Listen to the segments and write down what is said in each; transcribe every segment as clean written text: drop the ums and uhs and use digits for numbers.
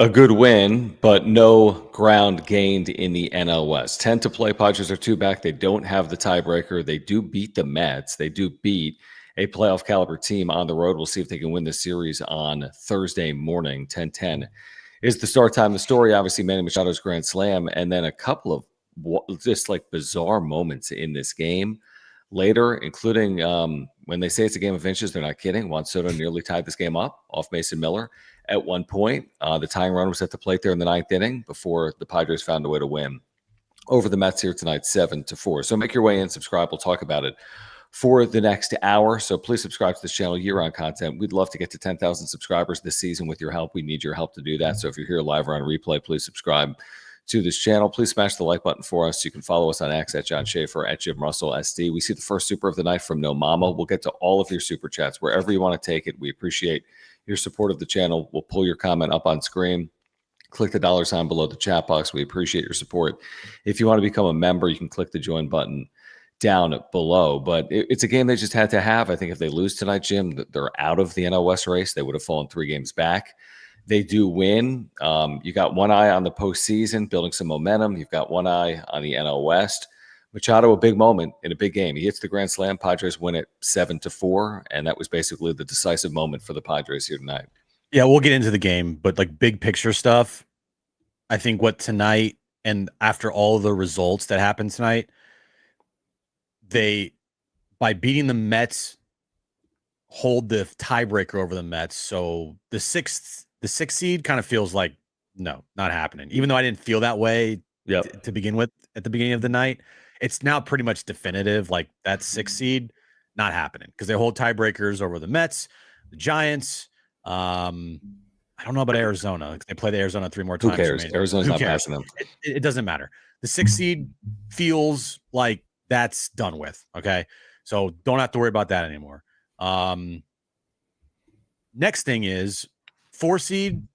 A good win, but no ground gained in the NL West. 10 to play. Padres are 2 back. They don't have the tiebreaker. They do beat the Mets. They do beat a playoff caliber team on the road. We'll see if they can win this series on Thursday morning. 10-10 is the start time. The story, obviously, Manny Machado's grand slam, and then a couple of just like bizarre moments in this game later, including when they say it's a game of inches, they're not kidding. Juan Soto nearly tied this game up off Mason Miller at one point. The tying run was at the plate there in the 9th inning before the Padres found a way to win over the Mets here tonight, 7-4. So make your way in, subscribe. We'll talk about it for the next hour. So please subscribe to this channel, year-round content. We'd love to get to 10,000 subscribers this season with your help. We need your help to do that. So if you're here live or on replay, please subscribe to this channel. Please smash the like button for us. You can follow us on X at John Schaefer, at Jim Russell SD. We see the first super of the night from No Mama. We'll get to all of your super chats wherever you want to take it. We appreciate your support of the channel. We'll pull your comment up on screen. Click the $ below the chat box. We appreciate your support. If you want to become a member, you can click the join button down below. But it's a game they just had to have. I think if they lose tonight, Jim, they're out of the NL West race. They would have fallen 3 games back. They do win. You got one eye on the postseason, building some momentum. You've got one eye on the NL West. Machado, a big moment in a big game. He hits the grand slam. Padres win it 7-4, and that was basically the decisive moment for the Padres here tonight. Yeah, we'll get into the game, but like big picture stuff, I think what tonight and after all the results that happened tonight, they, by beating the Mets, hold the tiebreaker over the Mets. So the sixth seed kind of feels like, no, not happening. Even though I didn't feel that way to begin with at the beginning of the night, it's now pretty much definitive. Like that 6th seed, not happening because they hold tiebreakers over the Mets, the Giants. I don't know about Arizona. They play the Arizona 3 more times. Who cares? Arizona's not passing them. It doesn't matter. The 6th seed feels like that's done with. Okay. So don't have to worry about that anymore. Next thing is 4 seed,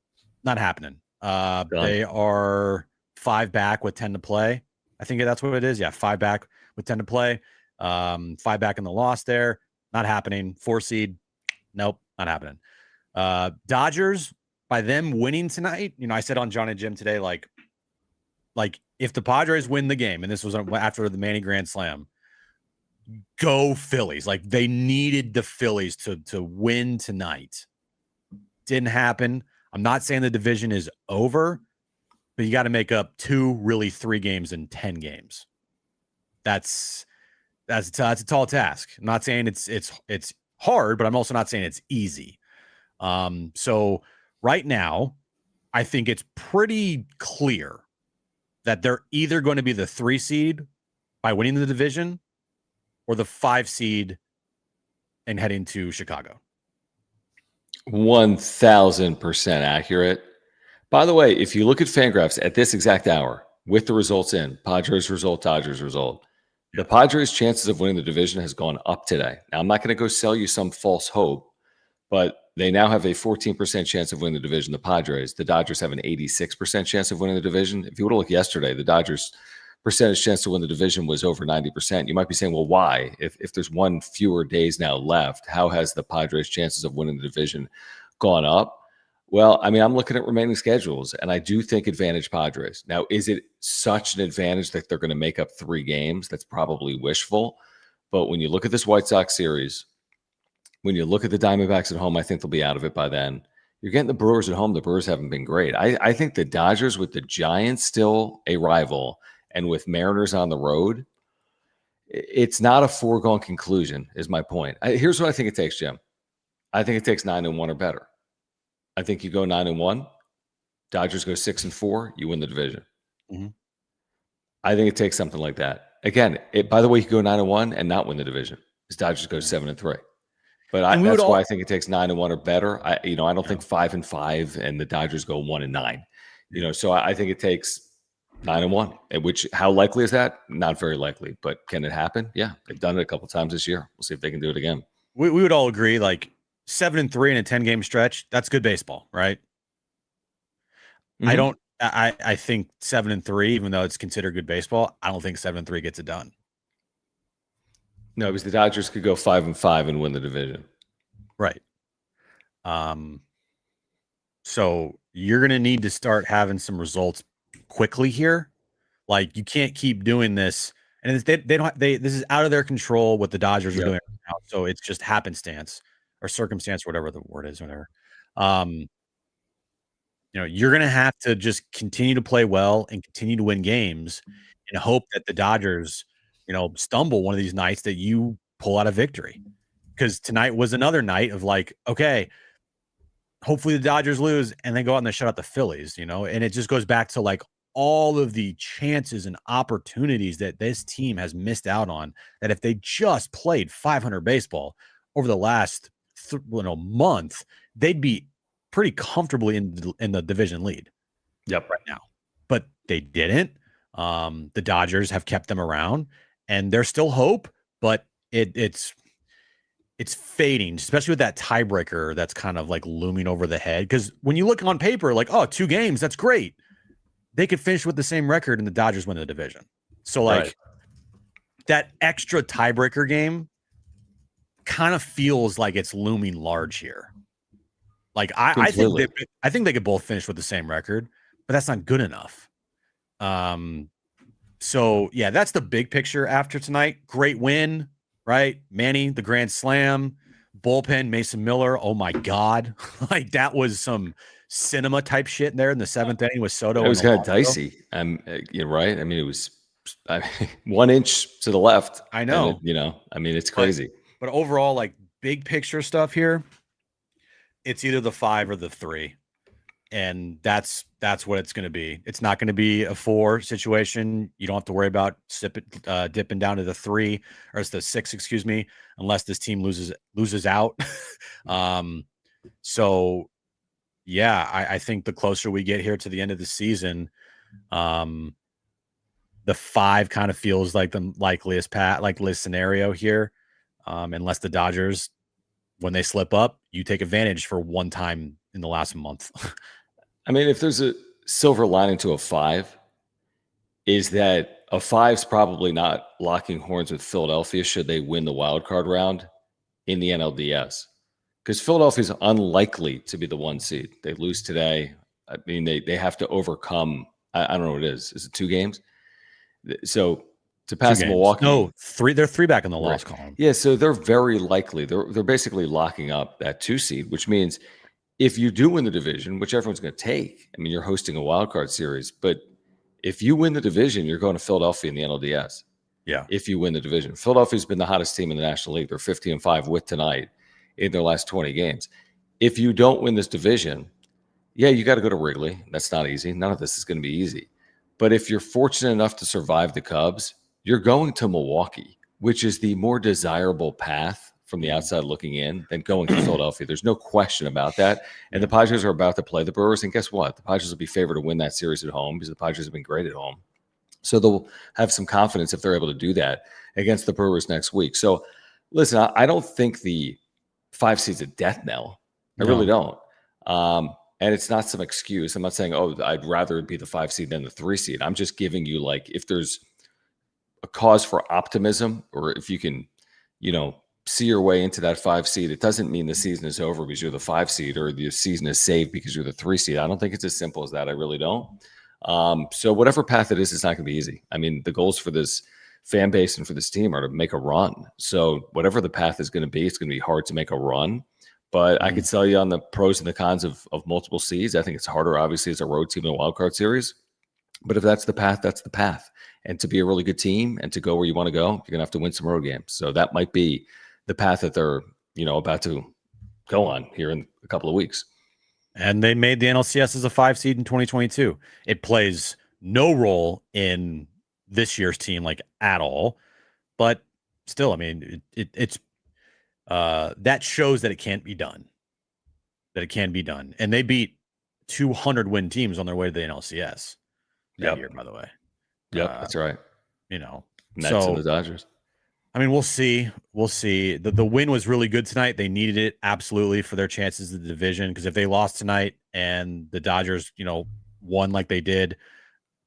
not happening. They are 5 back with 10 to play. I think that's what it is. Yeah, 5 back with 10 to play. 5 back in the loss there. Not happening. 4 seed, nope, not happening. Dodgers, by them winning tonight, I said on John and Jim today, like if the Padres win the game, and this was after the Manny Grand Slam, go Phillies. Like they needed the Phillies to win tonight. Didn't happen. I'm not saying the division is over, but you got to make up 2, really 3 games in 10 games. That's a tall task. I'm not saying it's hard, but I'm also not saying it's easy. So right now, I think it's pretty clear that they're either going to be the 3 seed by winning the division or the 5 seed and heading to Chicago. 1,000% accurate. By the way, if you look at Fangraphs at this exact hour with the results in, Padres result, Dodgers result, the Padres' chances of winning the division has gone up today. Now, I'm not going to go sell you some false hope, but they now have a 14% chance of winning the division. The Padres, the Dodgers have an 86% chance of winning the division. If you would have looked yesterday, the Dodgers' percentage chance to win the division was over 90%. You might be saying, well, why? If there's 1 fewer days now left, how has the Padres' chances of winning the division gone up? Well, I mean, I'm looking at remaining schedules, and I do think advantage Padres. Now, is it such an advantage that they're going to make up 3 games? That's probably wishful. But when you look at this White Sox series, when you look at the Diamondbacks at home, I think they'll be out of it by then. You're getting the Brewers at home. The Brewers haven't been great. I think the Dodgers with the Giants still a rival and with Mariners on the road, it's not a foregone conclusion is my point. Here's what I think it takes, Jim. I think it takes 9-1 or better. I think you go 9-1, Dodgers go 6-4, you win the division. Mm-hmm. I think it takes something like that. Again, by the way, you could go 9-1 and not win the division. Because Dodgers go 7-3. But that's why I think it takes 9-1 or better. I don't think 5-5 and the Dodgers go 1-9. So I think it takes 9-1. Which how likely is that? Not very likely. But can it happen? Yeah, they've done it a couple times this year. We'll see if they can do it again. We would all agree, like 7-3 in a 10-game stretch. That's good baseball, right? Mm-hmm. I think 7-3, even though it's considered good baseball, I don't think 7-3 gets it done. No, because the Dodgers could go 5-5 and win the division. Right. So you're going to need to start having some results quickly here. Like, you can't keep doing this. And they don't, this is out of their control what the Dodgers are doing right now. So it's just happenstance or circumstance, whatever the word is, whatever. You're going to have to just continue to play well and continue to win games and hope that the Dodgers, stumble one of these nights that you pull out a victory. Because tonight was another night of like, okay, hopefully the Dodgers lose and then go out and they shut out the Phillies, and it just goes back to like all of the chances and opportunities that this team has missed out on, that if they just played 500 baseball over the last month, they'd be pretty comfortably in the division lead. Yep. Right now. But they didn't. The Dodgers have kept them around, and there's still hope, but it's fading, especially with that tiebreaker that's kind of like looming over the head. Because when you look on paper, like, oh, 2 games, that's great. They could finish with the same record and the Dodgers win the division. So, like, that extra tiebreaker game kind of feels like it's looming large here. Like, I think they could both finish with the same record, but that's not good enough. So, yeah, that's the big picture after tonight. Great win, right? Manny, the grand slam, bullpen, Mason Miller. Oh, my God. Like, that was some cinema type shit in there in the 7th inning with Soto. It was kind of dicey. You're right. I mean, it was 1 inch to the left. I know. It's crazy. But overall, like, big picture stuff here, it's either the 5 or the 3. And that's what it's going to be. It's not going to be a 4 situation. You don't have to worry about dipping down to the 3, or it's the 6, excuse me, unless this team loses out. So yeah, I think the closer we get here to the end of the season, the 5 kind of feels like the likeliest scenario here. Unless the Dodgers, when they slip up, you take advantage for one time in the last month. I mean, if there's a silver lining to a 5, is that a 5's probably not locking horns with Philadelphia should they win the wild card round in the NLDS. Because Philadelphia's unlikely to be the 1 seed. They lose today. I mean, they have to overcome, I don't know what it is. Is it 2 games? So to pass Milwaukee. No, 3. They're 3 back in the loss column. Yeah, so they're very likely. They're basically locking up that 2 seed, which means if you do win the division, which everyone's going to take, I mean, you're hosting a wild card series, but if you win the division, you're going to Philadelphia in the NLDS. Yeah. If you win the division. Philadelphia's been the hottest team in the National League. They're 50-5 with tonight in their last 20 games. If you don't win this division, yeah, you got to go to Wrigley. That's not easy. None of this is going to be easy. But if you're fortunate enough to survive the Cubs, you're going to Milwaukee, which is the more desirable path from the outside looking in than going to Philadelphia. There's no question about that. And the Padres are about to play the Brewers. And guess what? The Padres will be favored to win that series at home because the Padres have been great at home. So they'll have some confidence if they're able to do that against the Brewers next week. So listen, I don't think the 5 seed's a death knell. I really don't. And it's not some excuse. I'm not saying, oh, I'd rather it be the 5 seed than the 3 seed. I'm just giving you, like, if there's a cause for optimism, or if you can, see your way into that 5 seed, it doesn't mean the season is over because you're the 5 seed, or the season is saved because you're the 3 seed. I don't think it's as simple as that. I really don't. So whatever path it is, it's not going to be easy. I mean, the goals for this fan base and for this team are to make a run. So whatever the path is going to be, it's going to be hard to make a run. But I could tell you on the pros and the cons of multiple seeds. I think it's harder, obviously, as a road team in a wild card series. But if that's the path, that's the path. And to be a really good team and to go where you want to go, you're going to have to win some road games. So that might be the path that they're, about to go on here in a couple of weeks. And they made the NLCS as a 5 seed in 2022. It plays no role in this year's team, like, at all. But still, I mean, it's that shows that it can't be done. That it can be done. And they beat 200 win teams on their way to the NLCS that year, by the way. Yep, that's right. Mets and the Dodgers. I mean, we'll see. We'll see. The win was really good tonight. They needed it absolutely for their chances of the division, because if they lost tonight and the Dodgers, won like they did,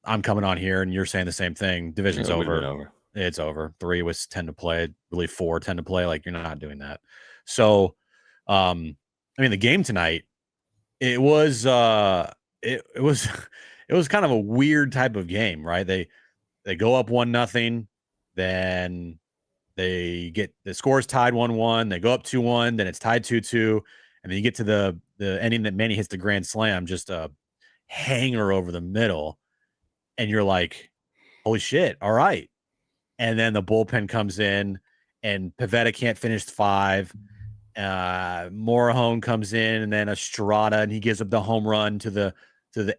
I'm coming on here and you're saying the same thing. Division's over. It's over. 3 was 10 to play. Really 4, 10 to play. Like, you're not doing that. So, I mean, the game tonight, It was it was it was kind of a weird type of game, right? They go up 1-0, then they get the score's tied 1-1, they go up 2-1, then it's tied 2-2, and then you get to the ending that Manny hits the grand slam, just a hanger over the middle, and you're like, holy shit, all right. And then the bullpen comes in, and Pavetta can't finish 5. Morahone comes in, and then Estrada, and he gives up the home run to the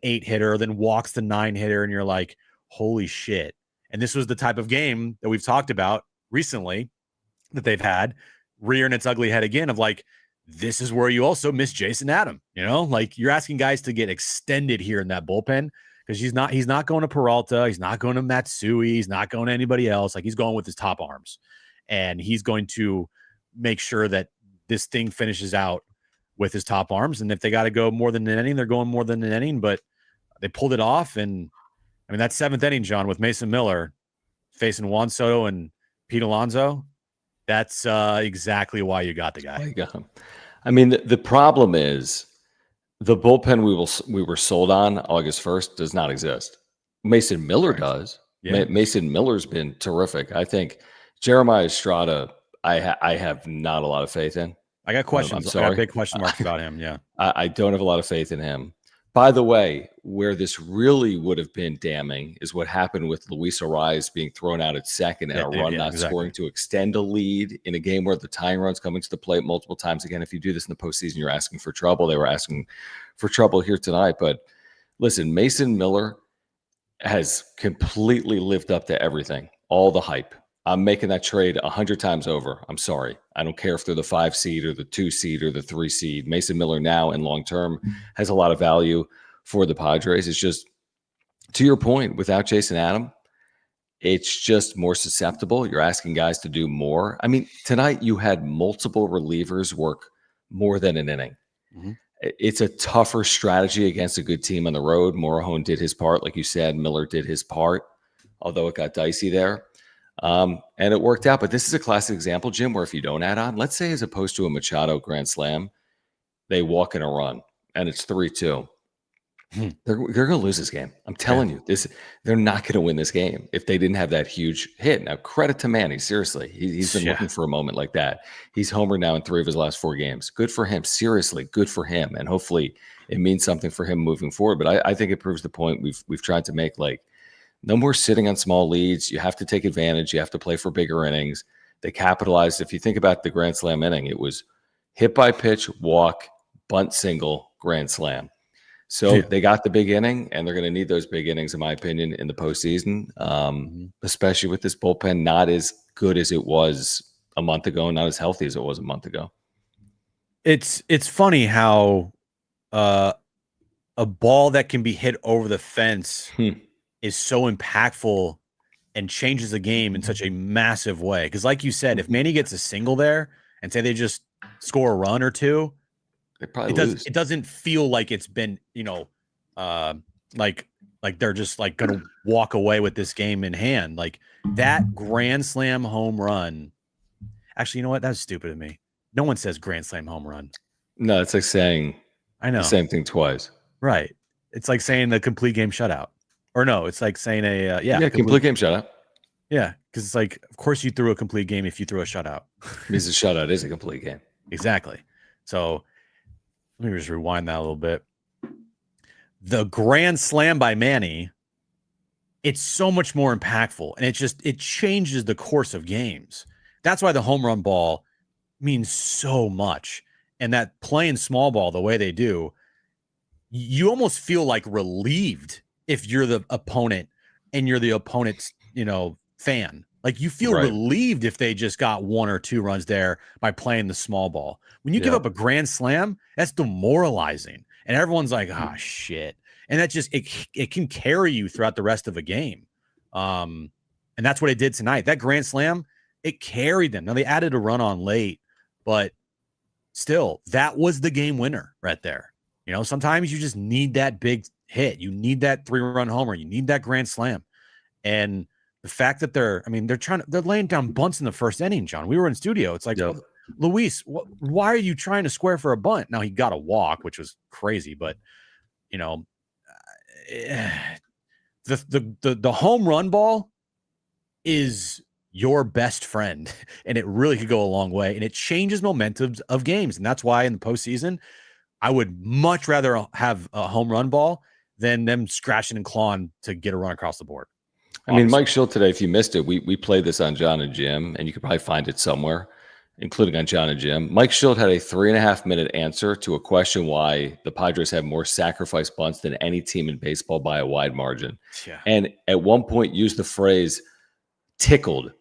8 hitter, then walks the 9 hitter, and you're like, holy shit. And this was the type of game that we've talked about recently that they've had rearing its ugly head again of like, this is where you also miss Jason Adam, like you're asking guys to get extended here in that bullpen because he's not going to Peralta. He's not going to Matsui. He's not going to anybody else. Like he's going with his top arms, and he's going to make sure that this thing finishes out with his top arms. And if they got to go more than an inning, they're going more than an inning, but they pulled it off. And I mean, that 7th inning, John, with Mason Miller facing Juan Soto and Pete Alonso, that's exactly why you got the guy. I mean, the problem is the bullpen we were sold on August 1st does not exist. Mason Miller does. Yeah. Mason Miller's been terrific. I think Jeremiah Estrada, I have not a lot of faith in. I got questions. I'm sorry. I got big question marks about him. Yeah. I don't have a lot of faith in him. By the way, where this really would have been damning is what happened with Luis Ariz being thrown out at second and a run not scoring to extend a lead in a game where the tying run's coming to the plate multiple times. Again, if you do this in the postseason, you're asking for trouble. They were asking for trouble here tonight. But listen, Mason Miller has completely lived up to everything, all the hype. I'm making that trade 100 times over. I'm sorry. I don't care if they're the 5 seed or the 2 seed or the 3 seed. Mason Miller now and long term has a lot of value for the Padres. It's just, to your point, without Jason Adam, it's just more susceptible. You're asking guys to do more. I mean, tonight you had multiple relievers work more than an inning. Mm-hmm. It's a tougher strategy against a good team on the road. Morahone did his part, like you said. Miller did his part, although it got dicey there. And it worked out. But this is a classic example, Jim, where if you don't add on, let's say as opposed to a Machado grand slam, they walk in a run and it's 3-2. They're going to lose this game. I'm telling you, they're not going to win this game if they didn't have that huge hit. Now, credit to Manny. Seriously, he's been looking for a moment like that. He's homered now in 3 of his last 4 games. Good for him. Seriously, good for him. And hopefully it means something for him moving forward. But I think it proves the point we've tried to make, like, no more sitting on small leads. You have to take advantage. You have to play for bigger innings. They capitalized. If you think about the grand slam inning, it was hit by pitch, walk, bunt single, grand slam. So they got the big inning, and they're going to need those big innings, in my opinion, in the postseason, especially with this bullpen not as good as it was a month ago, not as healthy as it was a month ago. It's funny how a ball that can be hit over the fence is so impactful and changes the game in such a massive way. Because like you said, if Manny gets a single there and say they just score a run or two, it doesn't feel like it's been, like they're just like going to walk away with this game in hand. Like that grand slam home run. Actually, you know what? That's stupid of me. No one says grand slam home run. No, it's like saying the same thing twice. Right. It's like saying the complete game shutout. Or no, it's like saying complete game shutout. Yeah, because it's like, of course you threw a complete game if you threw a shutout. Because a shutout is a complete game. Exactly. So let me just rewind that a little bit. The grand slam by Manny, it's so much more impactful, and it changes the course of games. That's why the home run ball means so much. And that playing small ball the way they do, you almost feel like relieved if you're the opponent and you're the opponent's, fan. Like you feel relieved if they just got 1 or 2 runs there by playing the small ball. When you give up a grand slam, that's demoralizing. And everyone's like, shit. And that just, it can carry you throughout the rest of a game. And that's what it did tonight. That grand slam, it carried them. Now they added a run on late, but still, that was the game winner right there. Sometimes you just need that big hit. You need that 3-run homer. You need that grand slam. And the fact that they're laying down bunts in the first inning, John. We were in studio. It's like, Luis, why are you trying to square for a bunt? Now he got a walk, which was crazy, but the home run ball is your best friend, and it really could go a long way, and it changes momentums of games. And that's why in the postseason, I would much rather have a home run ball than them scratching and clawing to get a run across the board. I mean, Mike Shildt today, if you missed it, we played this on John and Jim, and you could probably find it somewhere, including on John and Jim. Mike Shildt had a 3.5-minute answer to a question why the Padres have more sacrifice bunts than any team in baseball by a wide margin. Yeah. And at one point used the phrase tickled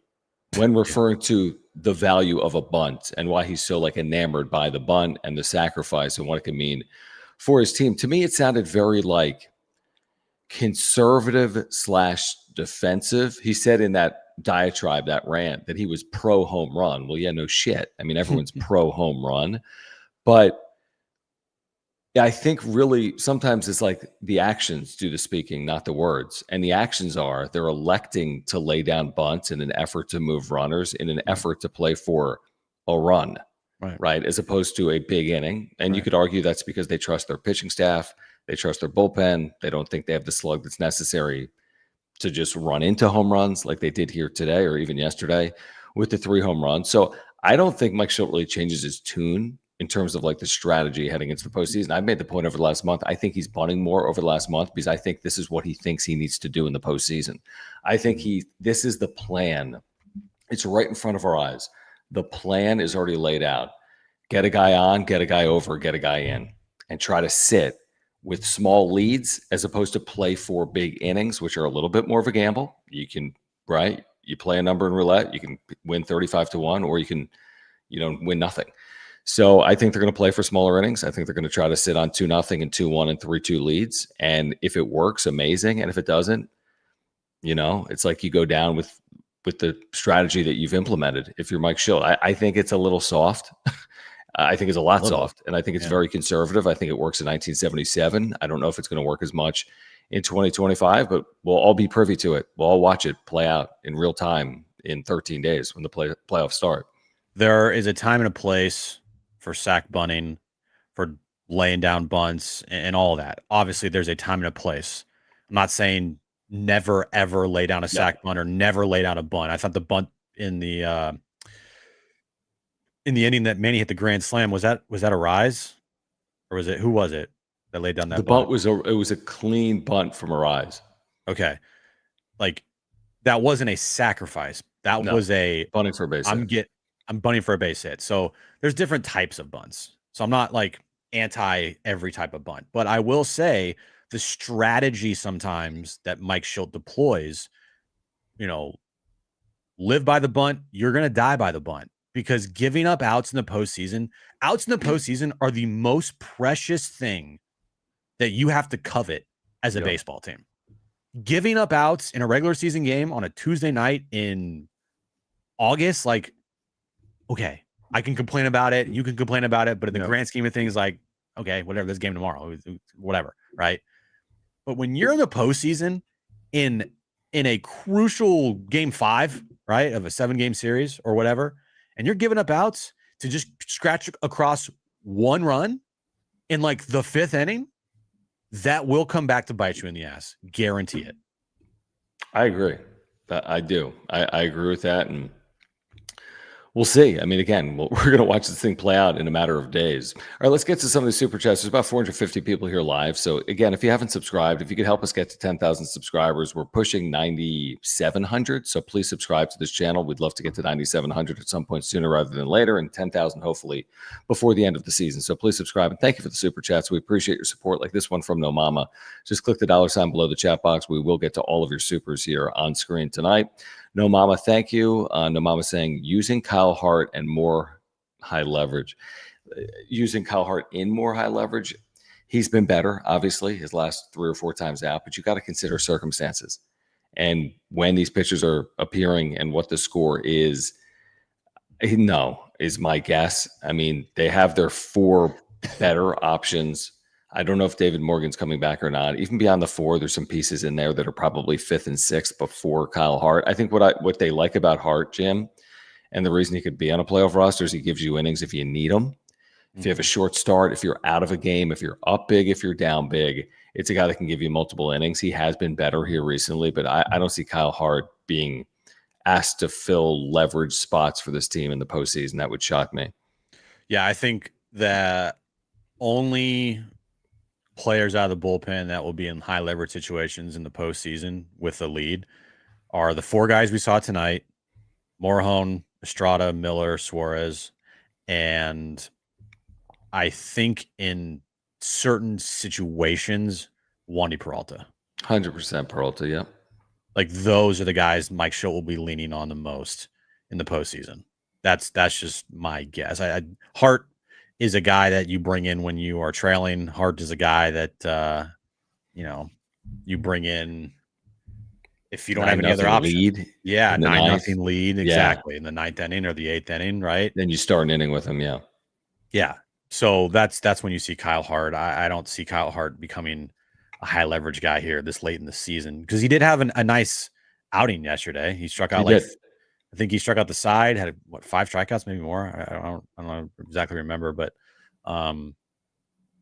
when referring to the value of a bunt and why he's so enamored by the bunt and the sacrifice and what it can mean for his team. To me, it sounded very conservative/defensive. He said in that diatribe, that rant, that he was pro home run. Well, yeah, no shit. I mean, everyone's pro home run, but I think really sometimes it's the actions do the speaking, not the words. And the actions are they're electing to lay down bunts in an effort to move runners, in an effort to play for a run, right? As opposed to a big inning. And you could argue that's because they trust their pitching staff. They trust their bullpen. They don't think they have the slug that's necessary to just run into home runs like they did here today or even yesterday with the 3 home runs. So I don't think Mike Shildt really changes his tune in terms of the strategy heading into the postseason. I've made the point over the last month. I think he's bunting more over the last month because I think this is what he thinks he needs to do in the postseason. I think this is the plan. It's right in front of our eyes. The plan is already laid out. Get a guy on, get a guy over, get a guy in, and try to sit with small leads as opposed to play for big innings, which are a little bit more of a gamble. You can, you play a number in roulette, you can win 35-1, or you can, win nothing. So I think they're going to play for smaller innings. I think they're going to try to sit on 2-0 and 2-1 and 3-2 leads. And if it works, amazing. And if it doesn't, it's like you go down with the strategy that you've implemented. If you're Mike Shildt, I think it's a little soft. I think it's a lot soft, and I think it's very conservative. I think it works in 1977. I don't know if it's going to work as much in 2025, but we'll all be privy to it. We'll all watch it play out in real time in 13 days when the playoffs start. There is a time and a place for sack bunting, for laying down bunts, and all that. Obviously, there's a time and a place. I'm not saying never, ever lay down a sack bunt or never lay down a bunt. I thought the bunt in the inning that Manny hit the grand slam, was that a rise, or who was it that laid down that bunt? It was a clean bunt from Arise. Okay, that wasn't a sacrifice. That was a bunting for a base hit. I'm bunting for a base hit. So there's different types of bunts. So I'm not anti every type of bunt, but I will say the strategy sometimes that Mike Shildt deploys, live by the bunt, you're going to die by the bunt. Because giving up outs in the postseason are the most precious thing that you have to covet as a baseball team. Giving up outs in a regular season game on a Tuesday night in August, okay, I can complain about it. You can complain about it. But in the grand scheme of things, okay, whatever, this game tomorrow, whatever, right? But when you're in the postseason in a crucial game 5, right, of a 7-game series or whatever, and you're giving up outs to just scratch across one run in the 5th inning, that will come back to bite you in the ass. Guarantee it. I agree. I do. I agree with that. And we'll see. I mean, again, we're going to watch this thing play out in a matter of days. All right, let's get to some of the super chats. There's about 450 people here live. So again, if you haven't subscribed, if you could help us get to 10,000 subscribers, we're pushing 9,700. So please subscribe to this channel. We'd love to get to 9,700 at some point sooner rather than later, and 10,000 hopefully before the end of the season. So please subscribe, and thank you for the super chats. We appreciate your support, like this one from No Mama. Just click the $ below the chat box. We will get to all of your supers here on screen tonight. No Mama, thank you. No Mama saying using Kyle Hart and more high leverage. Using Kyle Hart in more high leverage, he's been better, obviously, his last 3 or 4 times out, but you got to consider circumstances. And when these pitchers are appearing and what the score is, is my guess. I mean, they have their 4 better options. I don't know if David Morgan's coming back or not. Even beyond the 4, there's some pieces in there that are probably 5th and 6th before Kyle Hart. I think what they like about Hart, Jim, And the reason he could be on a playoff roster is he gives you innings if you need them. If you have a short start, if you're out of a game, if you're up big, if you're down big, it's a guy that can give you multiple innings. He has been better here recently, but I don't see Kyle Hart being asked to fill leverage spots for this team in the postseason. That would shock me. Yeah, I think that only players out of the bullpen that will be in high leverage situations in the postseason with the lead are the 4 guys we saw tonight: Morejon, Estrada, Miller, Suarez, and I think in certain situations, Wandy Peralta. 100% Peralta, yeah. Like those are the guys Mike Shildt will be leaning on the most in the postseason. That's just my guess. Hart is a guy that you bring in when you are trailing. Hart is a guy that you bring in if you don't have any other option. Lead. Yeah, 9-0 lead, exactly, in the 9th inning or the 8th inning, right? Then you start an inning with him, yeah. Yeah. So that's when you see Kyle Hart. I don't see Kyle Hart becoming a high leverage guy here this late in the season, because he did have a nice outing yesterday. He struck out I think he struck out the side, had 5 strikeouts, maybe more. I don't exactly remember, but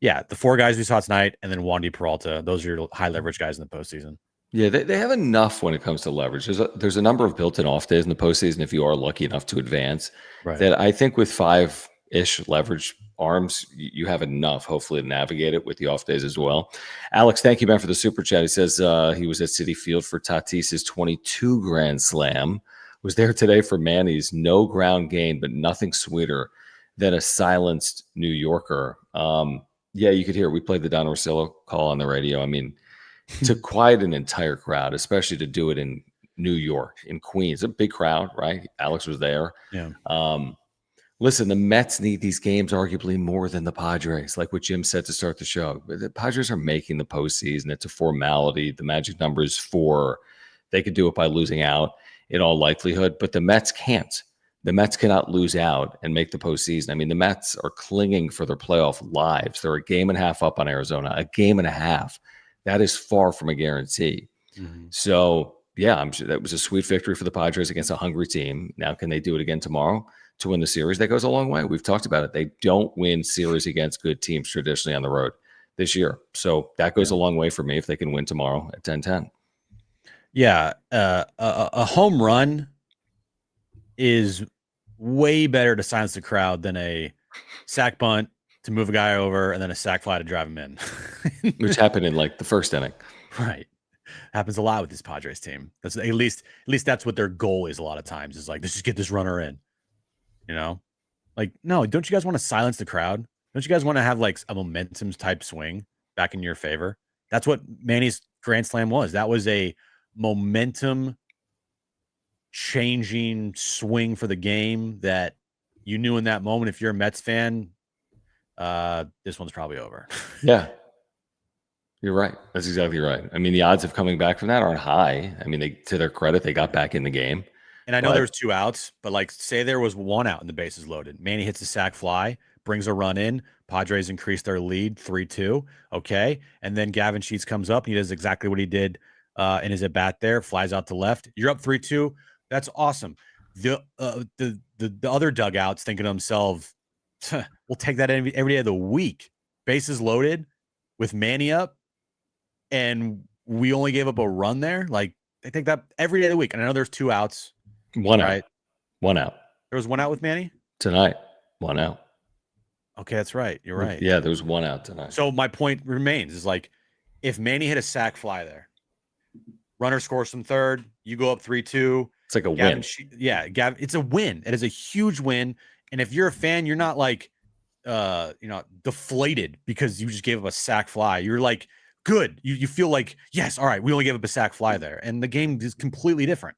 yeah, the 4 guys we saw tonight, and then Wandy Peralta. Those are your high leverage guys in the postseason. Yeah, they have enough when it comes to leverage. There's a number of built-in off days in the postseason if you are lucky enough to advance. Right. That I think with 5-ish leverage arms, you have enough, hopefully, to navigate it with the off days as well. Alex, thank you, man, for the super chat. He says he was at Citi Field for Tatis's 22 Grand Slam. Was there today for Manny's no ground game, but nothing sweeter than a silenced New Yorker. Yeah, you could hear. We played the Don Orsillo call on the radio. I mean, to quiet an entire crowd, especially to do it in New York, in Queens, a big crowd, right? Alex was there. Yeah. Listen, the Mets need these games arguably more than the Padres, like what Jim said to start the show. The Padres are making the postseason. It's a formality. The magic number is 4. They could do it by losing out in all likelihood, but the Mets can't. The Mets cannot lose out and make the postseason. I mean, the Mets are clinging for their playoff lives. They're a game and a half up on Arizona, a game and a half. That is far from a guarantee. Mm-hmm. So, yeah, I'm sure that was a sweet victory for the Padres against a hungry team. Now, can they do it again tomorrow to win the series? That goes a long way. We've talked about it. They don't win series against good teams traditionally on the road this year. So that goes a long way for me if they can win tomorrow at 10-10. Yeah, a home run is way better to silence the crowd than a sack bunt to move a guy over and then a sack fly to drive him in. Which happened in like the first inning. Right. Happens a lot with this Padres team. That's at least that's what their goal is a lot of times, is like, let's just get this runner in. You know? Like, no, don't you guys want to silence the crowd? Don't you guys want to have like a momentum type swing back in your favor? That's what Manny's Grand Slam was. That was a momentum changing swing for the game that you knew in that moment, if you're a Mets fan, this one's probably over. Yeah. You're right. That's exactly right. I mean, the odds of coming back from that aren't high. I mean, to their credit, they got back in the game. And I know there's 2 outs, but like, say there was 1 out and the bases loaded. Manny hits a sac fly, brings a run in. Padres increase their lead 3-2. Okay. And then Gavin Sheets comes up and he does exactly what he did in his at bat there, flies out to left. You're up 3-2. That's awesome. The other dugouts thinking to themselves, we'll take that every day of the week. Bases loaded with Manny up, and we only gave up a run there. Like, they take that every day of the week. And I know there's 2 outs. 1 out. Right? 1 out. There was 1 out with Manny? Tonight. 1 out. Okay, that's right. You're right. Yeah, there was 1 out tonight. So my point remains is like, if Manny hit a sac fly there, runner scores from third, you go up 3-2. It's like a win. Gavin, it's a win. It is a huge win. And if you're a fan, you're not like, deflated because you just gave up a sac fly. You're like, good. You feel like, yes, all right, we only gave up a sac fly there. And the game is completely different.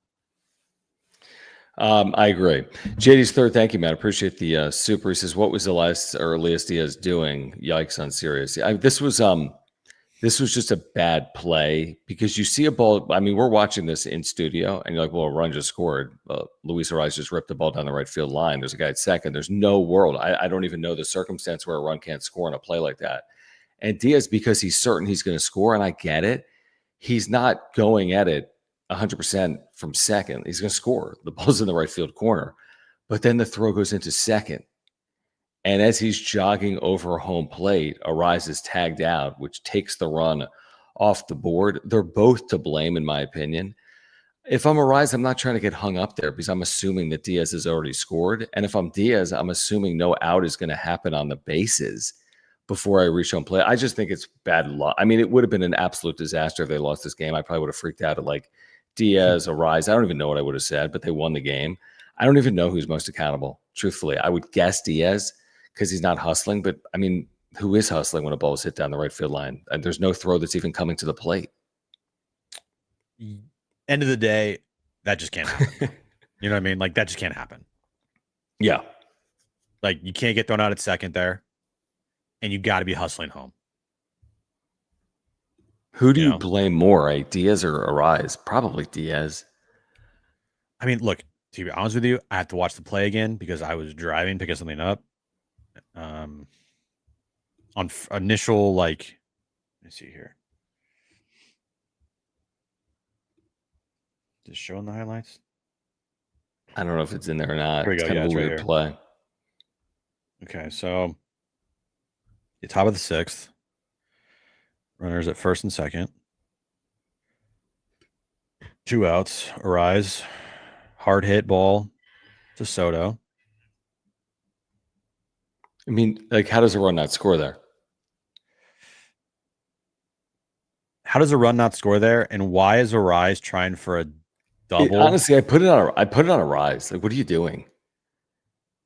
I agree. JD's third, thank you, man. Appreciate the super. He says, what was the earliest he is doing? Yikes on Sirius. This was just a bad play, because you see a ball. I mean, we're watching this in studio and you're like, well, a run just scored. Luis Ariz just ripped the ball down the right field line. There's a guy at second. There's no world. I don't even know the circumstance where a run can't score on a play like that. And Diaz, because he's certain he's going to score, and I get it, he's not going at it 100% from second. He's going to score. The ball's in the right field corner. but then the throw goes into second. And as he's jogging over home plate, Arise is tagged out, which takes the run off the board. They're both to blame, in my opinion. If I'm Arise, I'm not trying to get hung up there because I'm assuming that Diaz has already scored. And if I'm Diaz, I'm assuming no out is going to happen on the bases before I reach home plate. I just think it's bad luck. I mean, it would have been an absolute disaster if they lost this game. I probably would have freaked out at like Diaz, Arise. I don't even know what I would have said, but they won the game. I don't even know who's most accountable, truthfully. I would guess Diaz because he's not hustling. But, I mean, who is hustling when a ball is hit down the right field line? And there's no throw that's even coming to the plate. End of the day, that just can't happen. You know what I mean? Like, that just can't happen. Yeah. Like, you can't get thrown out at second there, and you got to be hustling home. Who do you blame more, right? Diaz or Arise? Probably Diaz. I mean, look, to be honest with you, I have to watch the play again because I was driving, picking something up. On initial, like, let me see here. Just showing the highlights. I don't know if it's in there or not. Here we go. It's kind of a weird play. Okay, so the top of the sixth. Runners at first and second. 2 outs. Arise. Hard hit ball to Soto. I mean, like, how does a run not score there? How does a run not score there? And why is Arise trying for a double? Honestly, I put it on Arise. Like, what are you doing?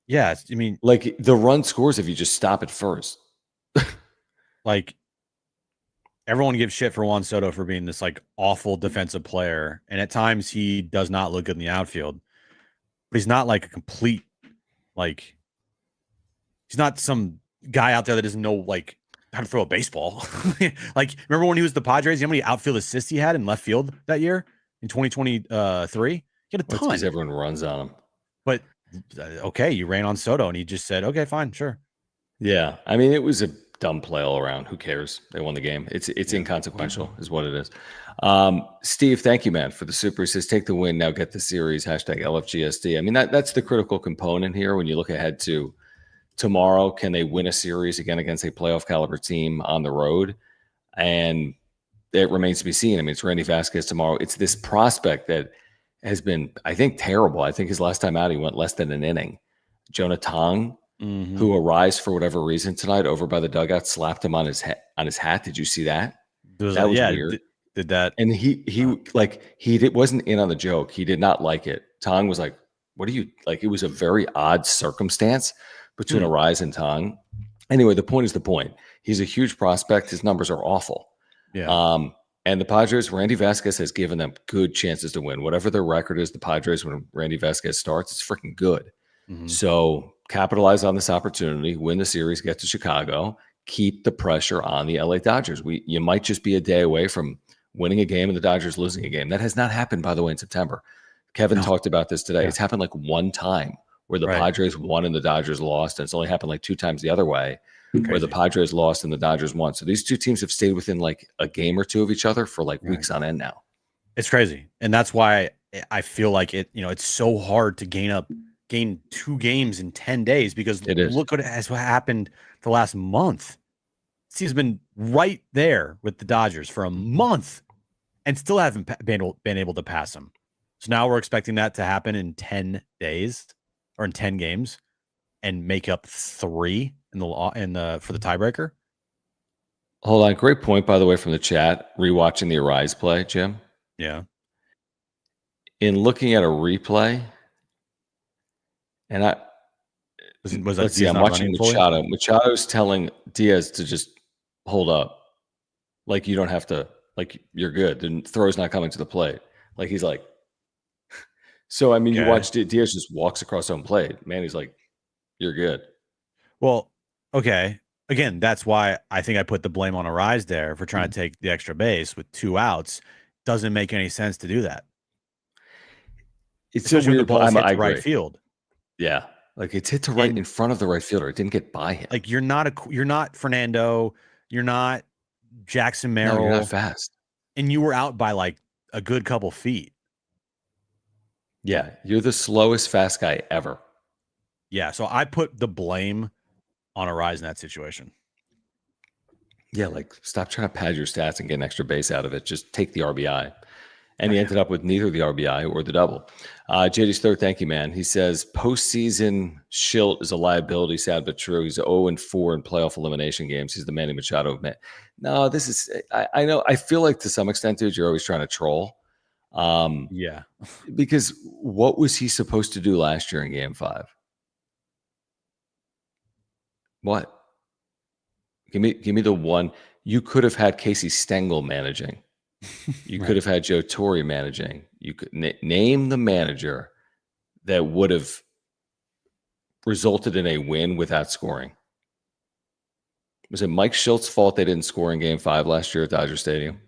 Yeah, I mean, like, the run scores if you just stop at first. Like, everyone gives shit for Juan Soto for being this like awful defensive player, and at times he does not look good in the outfield. But he's not like a complete, like, he's not some guy out there that doesn't know like how to throw a baseball. Like, remember when he was the Padres? You know how many outfield assists he had in left field that year in 2023? He had a ton. Because everyone runs on him. But okay, you ran on Soto, and he just said, "Okay, fine, sure." Yeah, I mean, it was a dumb play all around. Who cares? They won the game. It's inconsequential, is what it is. Steve, thank you, man, for the super. He says, take the win, now get the series. Hashtag LFGSD. I mean, that's the critical component here when you look ahead to tomorrow. Can they win a series again against a playoff caliber team on the road? And it remains to be seen. I mean, it's Randy Vasquez tomorrow. It's this prospect that has been, I think, terrible. I think his last time out, he went less than an inning. Jonah Tong, who Arise for whatever reason tonight over by the dugout, slapped him on his hat. Did you see that? That was weird. Did that? And he wasn't in on the joke. He did not like it. Tong was like, "What are you like?" It was a very odd circumstance between Arise and Tong. Anyway, the point is the point. He's a huge prospect. His numbers are awful. Yeah. And the Padres, Randy Vasquez has given them good chances to win. Whatever their record is, the Padres, when Randy Vasquez starts, it's freaking good. So capitalize on this opportunity, win the series, get to Chicago, keep the pressure on the LA Dodgers. You might just be a day away from winning a game and the Dodgers losing a game. That has not happened, by the way, in September. Kevin talked about this today. Yeah. It's happened like one time where the Padres won and the Dodgers lost. And it's only happened like 2 times the other way. Crazy. Where the Padres lost and the Dodgers won. So these two teams have stayed within like a game or two of each other for like weeks on end now. It's crazy. And that's why I feel like it's so hard to gain 2 games in 10 days because look what has happened the last month. He's been right there with the Dodgers for a month and still haven't been able to pass them. So now we're expecting that to happen in 10 days or in 10 games and make up 3 for the tiebreaker. Hold on. Great point, by the way, from the chat. Rewatching the Arise play, Jim. Yeah. In looking at a replay, and I'm watching Machado. Machado's telling Diaz to just hold up. Like, you don't have to, like, you're good. The throw's not coming to the plate. Like, he's like, so, I mean, you watch Diaz just walks across home plate. Man, he's like, you're good. Well, okay. Again, that's why I think I put the blame on Arise there for trying to take the extra base with 2 outs. Doesn't make any sense to do that. It's so weird. The ball's hit to right field. Yeah. Like, it's hit to right in front of the right fielder. It didn't get by him. Like, you're not Fernando. You're not Jackson Merrill. No, you're not fast. And you were out by like a good couple feet. Yeah. You're the slowest fast guy ever. Yeah, so I put the blame on Arise in that situation. Yeah, like stop trying to pad your stats and get an extra base out of it. Just take the RBI. And he ended up with neither the RBI or the double. JD's third, thank you, man. He says postseason Shildt is a liability, sad but true. He's 0-4 in playoff elimination games. He's the Manny Machado of man. No, this is I know. I feel like to some extent, dude, you're always trying to troll. Yeah. Because what was he supposed to do last year in Game 5? What? Give me the one. You could have had Casey Stengel managing. You could have had Joe Torre managing. You could name the manager that would have resulted in a win without scoring. Was it Mike Shilt's fault they didn't score in Game 5 last year at Dodger Stadium?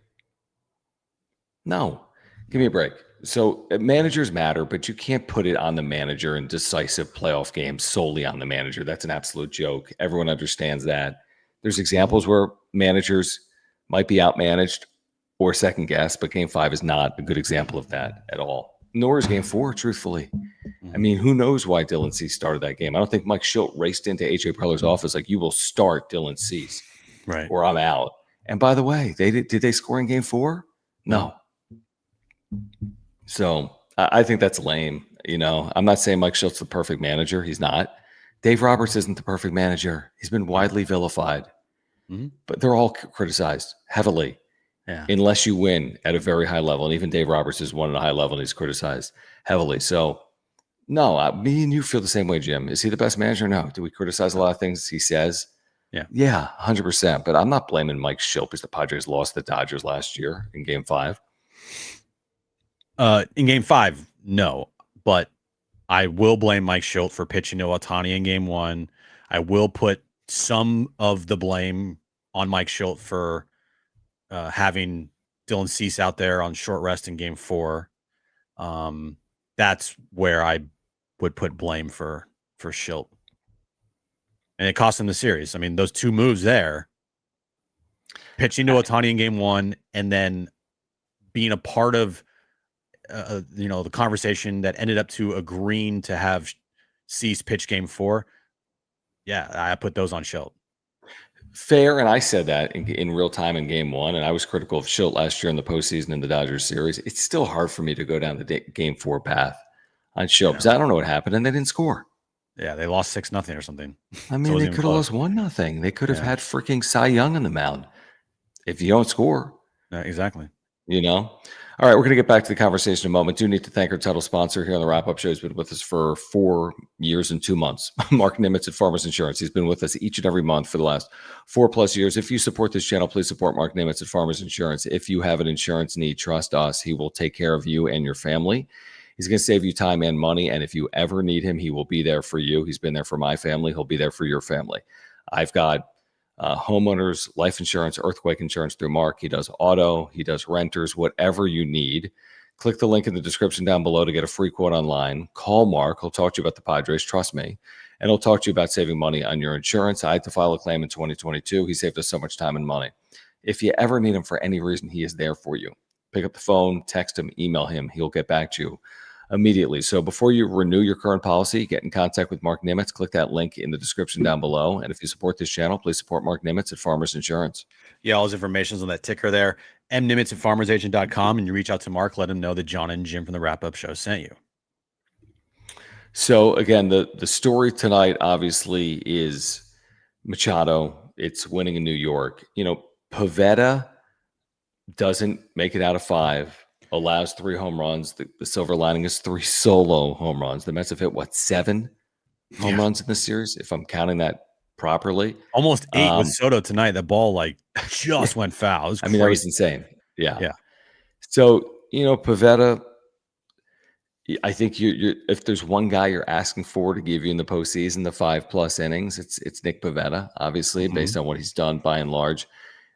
No. Give me a break. So managers matter, but you can't put it on the manager in decisive playoff games solely on the manager. That's an absolute joke. Everyone understands that. There's examples where managers might be outmanaged or second guess, but Game 5 is not a good example of that at all. Nor is Game 4, truthfully. I mean, who knows why Dylan Cease started that game? I don't think Mike Shildt raced into AJ Preller's office like, you will start Dylan Cease, right? Or I'm out. And by the way, did they score in Game 4? No. So I think that's lame. You know, I'm not saying Mike Shilt's the perfect manager. He's not. Dave Roberts isn't the perfect manager. He's been widely vilified, but they're all criticized heavily. Yeah. Unless you win at a very high level. And even Dave Roberts has won at a high level and he's criticized heavily. So, no, me and you feel the same way, Jim. Is he the best manager? No. Do we criticize a lot of things he says? Yeah. Yeah, 100%. But I'm not blaming Mike Shildt because the Padres lost the Dodgers last year in Game 5. In Game 5, no. But I will blame Mike Shildt for pitching to Ohtani in Game 1. I will put some of the blame on Mike Shildt for having Dylan Cease out there on short rest in Game 4. That's where I would put blame for Shildt. And it cost him the series. I mean, those two moves there, pitching to Ohtani in Game 1 and then being a part of the conversation that ended up to agreeing to have Cease pitch Game 4. Yeah, I put those on Shildt. Fair, and I said that in real time in Game 1, and I was critical of Shildt last year in the postseason in the Dodgers series. It's still hard for me to go down the Game 4 path on Shildt because I don't know what happened, and they didn't score. Yeah, they lost 6-0 or something. I mean, they could have lost 1-0. They could have had freaking Cy Young on the mound if you don't score. Yeah, exactly. You know? All right, we're going to get back to the conversation in a moment. Do need to thank our title sponsor here on the wrap-up show. He's been with us for 4 years and 2 months. Mark Nimitz at Farmers Insurance. He's been with us each and every month for the last 4+ years. If you support this channel, please support Mark Nimitz at Farmers Insurance. If you have an insurance need, trust us. He will take care of you and your family. He's going to save you time and money, and if you ever need him, he will be there for you. He's been there for my family. He'll be there for your family. I've got homeowners, life insurance, earthquake insurance through Mark. He does auto, he does renters, whatever you need. Click the link in the description down below to get a free quote online. Call Mark. He'll talk to you about the Padres. Trust me. And he'll talk to you about saving money on your insurance. I had to file a claim in 2022. He saved us so much time and money. If you ever need him for any reason, he is there for you. Pick up the phone, text him, email him. He'll get back to you immediately. So before you renew your current policy, get in contact with Mark Nimitz. Click that link in the description down below. And if you support this channel, please support Mark Nimitz at Farmers Insurance. Yeah, all his information is on that ticker there. mnimitz at farmersagent.com. And you reach out to Mark, let him know that John and Jim from the wrap-up show sent you. So again, the story tonight obviously is Machado. It's winning in New York. You know, Pavetta doesn't make it out of 5. Allows 3 home runs. The silver lining is 3 solo home runs. The Mets have hit, 7 home runs in this series, if I'm counting that properly. Almost 8 with Soto tonight. The ball just went foul. I mean, that was insane. Yeah. So, Pavetta, I think you if there's one guy you're asking for to give you in the postseason the 5+ innings, it's Nick Pavetta, obviously, based on what he's done by and large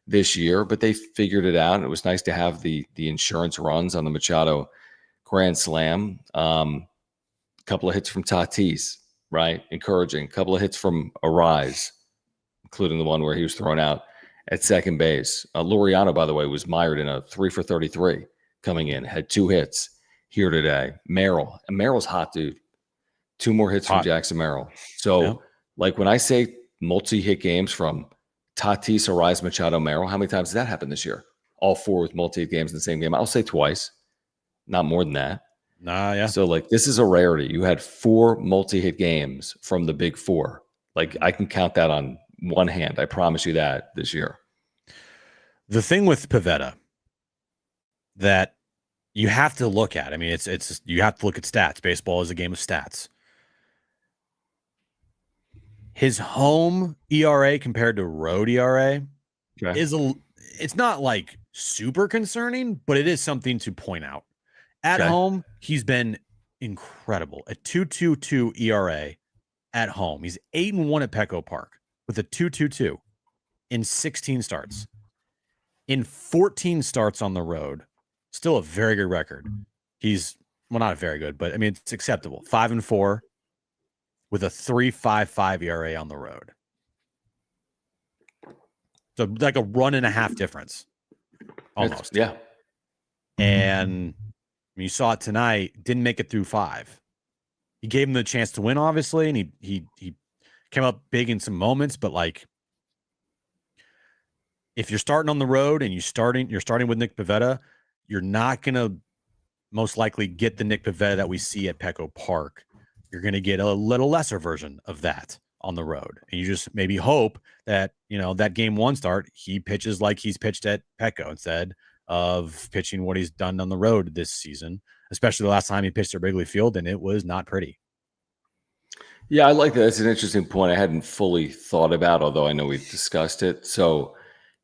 this year, but they figured it out. It was nice to have the insurance runs on the Machado grand slam. Couple of hits from Tatis, right? Encouraging. A couple of hits from Arise, including the one where he was thrown out at second base. Laureano, by the way, was mired in a 3 for 33 coming in, had 2 hits here today. Merrill's hot, dude. 2 more hits from Jackson Merrill. So, like when I say multi-hit games from Tatis, Arraez, Machado, Merrill, how many times did that happen this year? All 4 with multi-hit games in the same game. I'll say twice, not more than that. So, like, this is a rarity. You had 4 multi-hit games from the big 4. Like, I can count that on one hand. I promise you that this year. The thing with Pavetta that you have to look at, I mean, it's you have to look at stats. Baseball is a game of stats. His home ERA compared to road ERA it's not like super concerning, but it is something to point out. At home, he's been incredible. A 2.22 ERA at home. He's 8-1 at Petco Park with a 2.22 in 16 starts. In 14 starts on the road, still a very good record. He's, well, not very good, but I mean, it's acceptable. 5-4 with a 3.55 ERA on the road. So like a 1.5 difference almost. Yeah. And you saw it tonight, didn't make it through 5. He gave him the chance to win, obviously, and he came up big in some moments, but like if you're starting on the road and you're starting with Nick Pavetta, you're not going to most likely get the Nick Pavetta that we see at Petco Park. You're going to get a little lesser version of that on the road. And you just maybe hope that, that game 1 start, he pitches like he's pitched at Petco instead of pitching what he's done on the road this season, especially the last time he pitched at Wrigley Field, and it was not pretty. Yeah, I like that. That's an interesting point I hadn't fully thought about, although I know we've discussed it. So,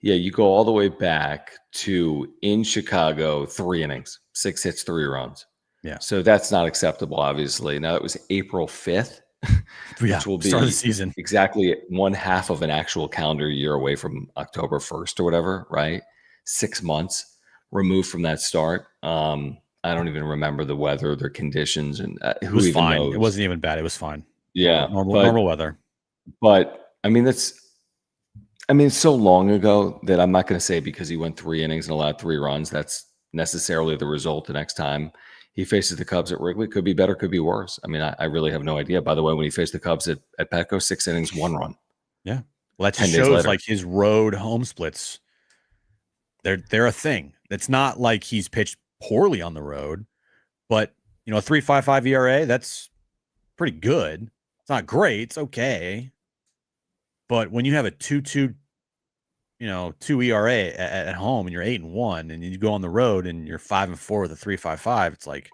yeah, you go all the way back to in Chicago, 3 innings, 6 hits, 3 runs. Yeah. So that's not acceptable, obviously. Now, it was April 5th, which will be start of the season. Exactly 1/2 of an actual calendar year away from October 1st or whatever, right? 6 months removed from that start. I don't even remember the weather, their conditions, and it was fine. Knows? It wasn't even bad. It was fine. Yeah, normal weather. But I mean, it's so long ago that I'm not going to say because he went 3 innings and allowed 3 runs, that's necessarily the result the next time he faces the Cubs at Wrigley. Could be better, could be worse. I mean, I really have no idea. By the way, when he faced the Cubs at Petco, 6 innings, 1 run. Yeah, well, that just shows like his road home splits. They're a thing. It's not like he's pitched poorly on the road, but a 3.55 ERA, that's pretty good. It's not great. It's okay. But when you have a 2.2, 2 ERA at home and you're 8-1 and you go on the road and you're 5-4 with a 3.55, it's like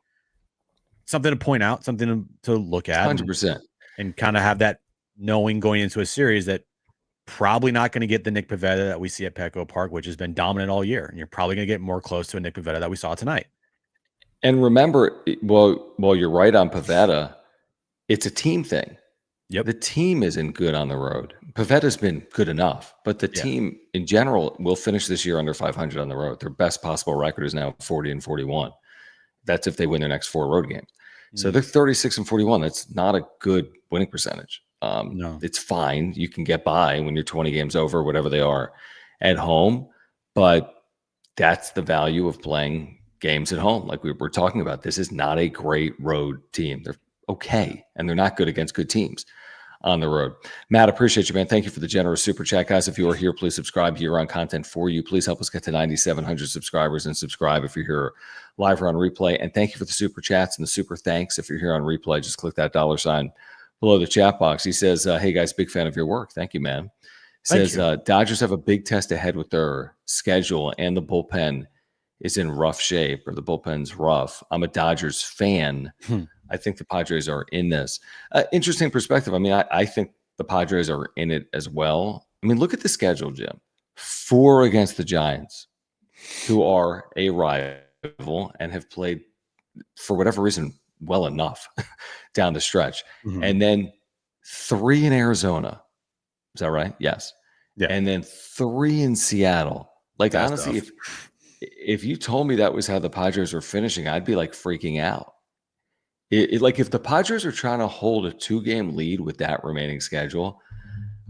something to point out, something to look at 100%. And kind of have that knowing going into a series that probably not going to get the Nick Pavetta that we see at Petco Park, which has been dominant all year. And you're probably going to get more close to a Nick Pavetta that we saw tonight. And remember, well, you're right on Pavetta. It's a team thing. Yep. The team isn't good on the road. Pavetta's been good enough, but the team in general will finish this year under 500 on the road. Their best possible record is now 40-41. That's if they win their next 4 road games. So they're 36-41. That's not a good winning percentage. No, it's fine. You can get by when you're 20 games over, whatever they are at home, but that's the value of playing games at home. Like we were talking about, this is not a great road team. They're okay, and they're not good against good teams on the road. Matt, appreciate you, man. Thank you for the generous super chat, guys. If you are here, please subscribe here on content for you. Please help us get to 9,700 subscribers and subscribe if you're here live or on replay. And thank you for the super chats and the super thanks. If you're here on replay, just click that $sign below the chat box. He says, hey guys, big fan of your work. Thank you, man. Says Dodgers have a big test ahead with their schedule and the bullpen is in rough shape, or the bullpen's rough. I'm a Dodgers fan. I think the Padres are in this. Interesting perspective. I mean, I think the Padres are in it as well. I mean, look at the schedule, Jim. 4 against the Giants, who are a rival and have played, for whatever reason, well enough down the stretch. And then 3 in Arizona. Is that right? Yes. Yeah. And then 3 in Seattle. Like, that's honestly, if you told me that was how the Padres were finishing, I'd be like freaking out. Like if the Padres are trying to hold a 2-game lead with that remaining schedule,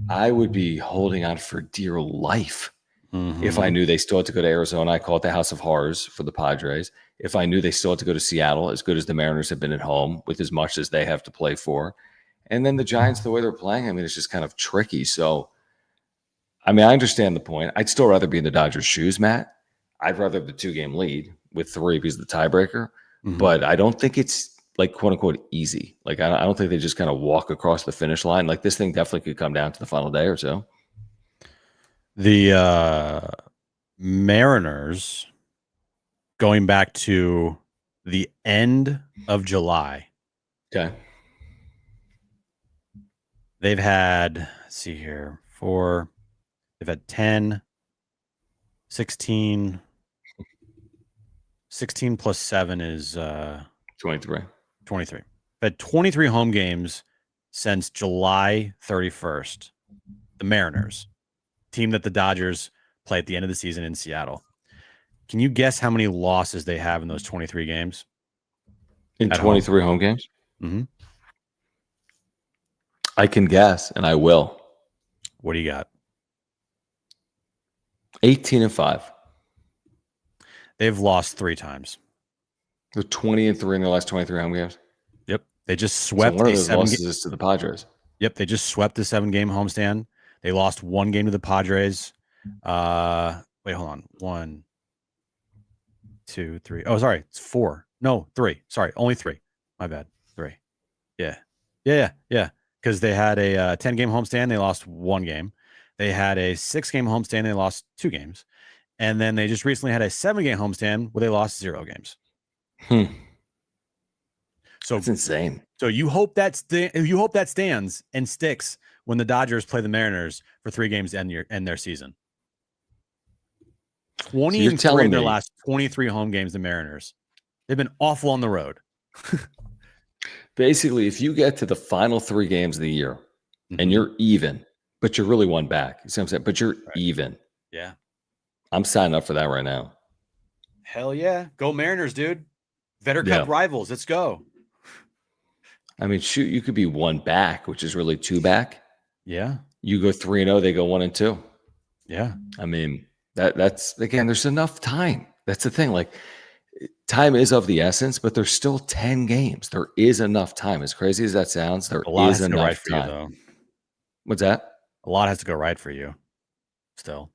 I would be holding on for dear life If I knew they still had to go to Arizona, I call it the House of Horrors for the Padres. If I knew they still had to go to Seattle, as good as the Mariners have been at home, with as much as they have to play for. And then the Giants, the way they're playing, I mean, it's just kind of tricky. So, I mean, I understand the point. I'd still rather be in the Dodgers' shoes, Matt. I'd rather have the 2-game lead with 3 because of the tiebreaker. But I don't think it's like quote unquote easy. Like I don't think they just kind of walk across the finish line. Like this thing definitely could come down to the final day or so. The Mariners, going back to the end of July. Okay. They've had, let's see here, they've had 10, 16 plus 7 is 23. 23. They've had 23 home games since July 31st. The Mariners, team that the Dodgers play at the end of the season in Seattle. Can you guess how many losses they have in those 23 games? In 23 home games? Mm-hmm. I can guess, and I will. What do you got? 18-5. They've lost 3 times. They're 20-3 in their last 23 home games. Yep. They just swept one of those losses is to the Padres. Yep. They just swept the 7-game homestand. They lost 1 game to the Padres. Wait, hold on. 1, 2, 3. Oh, sorry. It's 4. No, 3. Sorry. Only 3. My bad. 3. Yeah. Because they had a 10-game homestand. They lost 1 game. They had a 6-game homestand. They lost 2 games. And then they just recently had a 7-game homestand where they lost 0 games. So that's insane. So you hope that stands and sticks when the Dodgers play the Mariners for 3 games to end their season. 20-3 in their last 23 home games, the Mariners. They've been awful on the road. Basically, if you get to the final 3 games of the year and you're even, but you're really 1 back, you see what I'm saying? But you're even. Yeah. I'm signing up for that right now. Hell yeah. Go Mariners, dude. Vetter Cup rivals. Let's go. I mean, shoot, you could be 1 back, which is really 2 back. Yeah. You go 3-0, they go 1-2. Yeah. I mean, that's again, there's enough time. That's the thing. Like, time is of the essence, but there's still 10 games. There is enough time. As crazy as that sounds, there is enough time. For you, though. What's that? A lot has to go right for you. Still,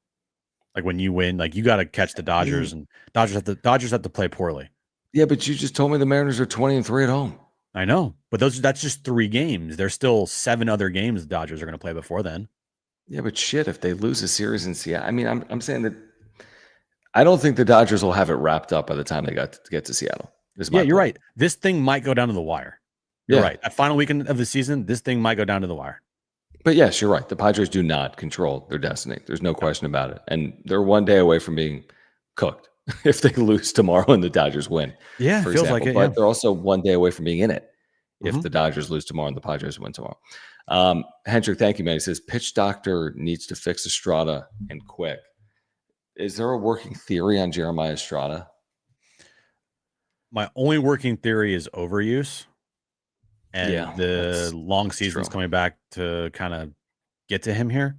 like when you win, like you got to catch the Dodgers, and Dodgers have to play poorly. Yeah, but you just told me the Mariners are 20-3 at home. I know, but that's just 3 games. There's still 7 other games the Dodgers are going to play before then. Yeah, but shit, if they lose a series in Seattle, I mean, I'm saying that I don't think the Dodgers will have it wrapped up by the time they get to Seattle. Yeah, you're right. This thing might go down to the wire. You're right. That final weekend of the season, this thing might go down to the wire. But yes, you're right. The Padres do not control their destiny. There's no question about it. And they're 1 day away from being cooked if they lose tomorrow and the Dodgers win. Yeah, for feels example. like it. But they're also 1 day away from being in it if the Dodgers lose tomorrow and the Padres win tomorrow. Hendrick, thank you, man. He says, pitch doctor needs to fix Estrada and quick. Is there a working theory on Jeremiah Estrada? My only working theory is overuse. And the long season's coming back to kind of get to him here.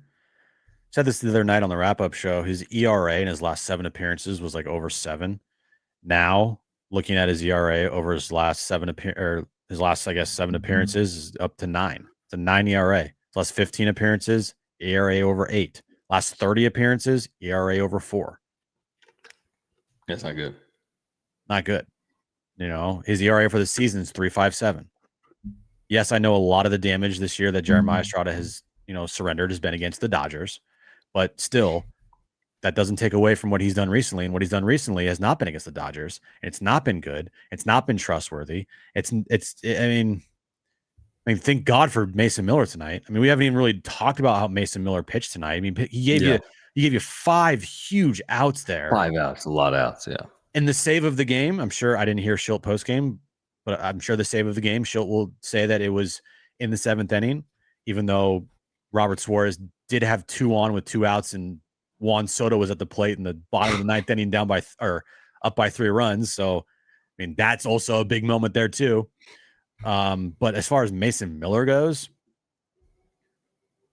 Said this the other night on the wrap-up show. His ERA in his last 7 appearances was like over 7. Now, looking at his ERA over his last 7 appearances is up to 9. It's a 9 ERA. His last 15 appearances, ERA over 8. Last 30 appearances, ERA over 4. That's not good. Not good. You know, his ERA for the season is 3.57. Yes, I know a lot of the damage this year that Jeremiah Estrada has, surrendered has been against the Dodgers, but still, that doesn't take away from what he's done recently. And what he's done recently has not been against the Dodgers. It's not been good. It's not been trustworthy. I mean, thank God for Mason Miller tonight. I mean, we haven't even really talked about how Mason Miller pitched tonight. I mean, he gave you 5 huge outs there. 5 outs, a lot of outs, yeah. And the save of the game, I'm sure I didn't hear Shildt postgame, but I'm sure the save of the game, Shildt will say that it was in the 7th inning, even though Robert Suarez did have 2 on with 2 outs, and Juan Soto was at the plate in the bottom of the 9th inning, up by 3 runs. So, I mean, that's also a big moment there too. But as far as Mason Miller goes,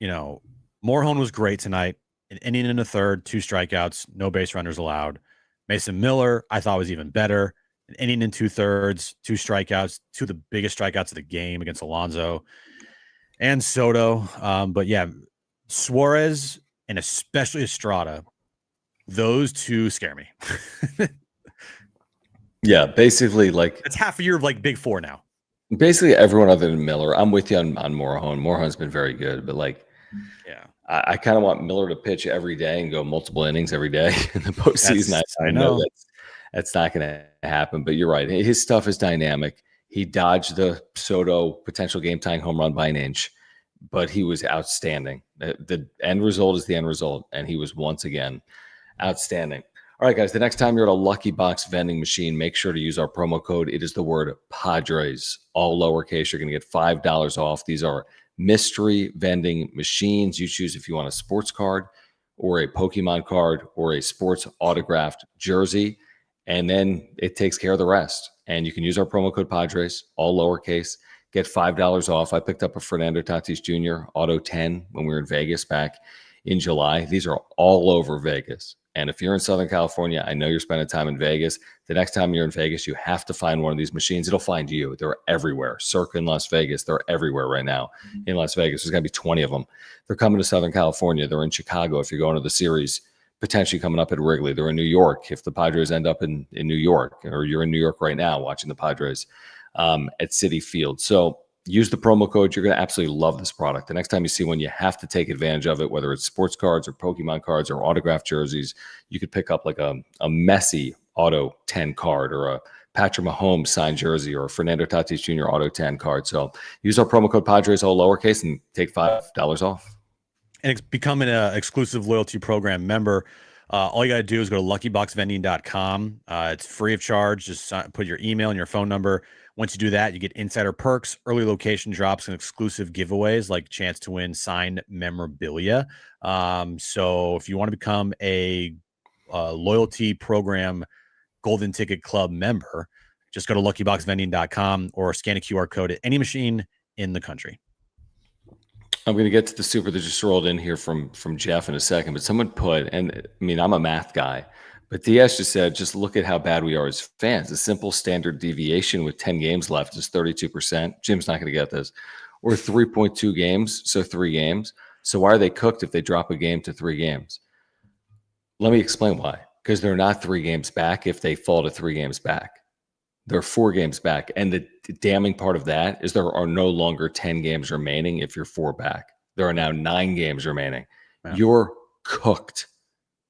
Morejon was great tonight. an inning and a third, 2 strikeouts, no base runners allowed. Mason Miller, I thought was even better. An inning and 2/3, 2 strikeouts, 2 of the biggest strikeouts of the game against Alonso and Soto. But yeah, Suarez and especially Estrada, those two scare me. Yeah, basically, like it's half a year of like big four now. Basically, everyone other than Miller. I'm with you on Morejon. Morejon's been very good, but like, yeah, I kind of want Miller to pitch every day and go multiple innings every day in the postseason. I know that's not going to happen, but you're right. His stuff is dynamic. He dodged the Soto potential game-tying home run by an inch, but he was outstanding. The end result is the end result, and he was once again outstanding. All right, guys, the next time you're at a Lucky Box vending machine, make sure to use our promo code. It is the word Padres, all lowercase. You're going to get $5 off. These are mystery vending machines. You choose if you want a sports card or a Pokemon card or a sports autographed jersey, and then it takes care of the rest. And you can use our promo code Padres, all lowercase, get $5 off. I picked up a Fernando Tatis Jr. Auto 10 when we were in Vegas back in July. These are all over Vegas. And if you're in Southern California, I know you're spending time in Vegas. The next time you're in Vegas, you have to find one of these machines. It'll find you. They're everywhere. Circa in Las Vegas, they're everywhere right now in Las Vegas. There's going to be 20 of them. They're coming to Southern California. They're in Chicago if you're going to the series, potentially coming up at Wrigley. They're in New York if the Padres end up in New York, or you're in New York right now watching the Padres at Citi Field. So use the promo code. You're going to absolutely love this product. The next time you see one, you have to take advantage of it, whether it's sports cards or Pokemon cards or autographed jerseys. You could pick up like a Messi Auto 10 card or a Patrick Mahomes signed jersey or a Fernando Tatis Jr. Auto 10 card. So use our promo code Padres, all lowercase, and take $5 off. And it's becoming an exclusive loyalty program member. All you got to do is go to luckyboxvending.com. It's free of charge. Just put your email and your phone number. Once you do that, you get insider perks, early location drops, and exclusive giveaways like chance to win signed memorabilia. So if you want to become a loyalty program Golden Ticket Club member, just go to luckyboxvending.com or scan a QR code at any machine in the country. I'm going to get to the super that just rolled in here from Jeff in a second, but someone put, and I mean, I'm a math guy, but DS just said, just look at how bad we are as fans. A simple standard deviation with 10 games left is 32%. Jim's not going to get this. Or 3.2 games, so 3 games. So why are they cooked if they drop a game to 3 games? Let me explain why. Because they're not 3 games back if they fall to 3 games back. They're 4 games back. And the damning part of that is there are no longer 10 games remaining if you're 4 back. There are now 9 games remaining. Wow. You're cooked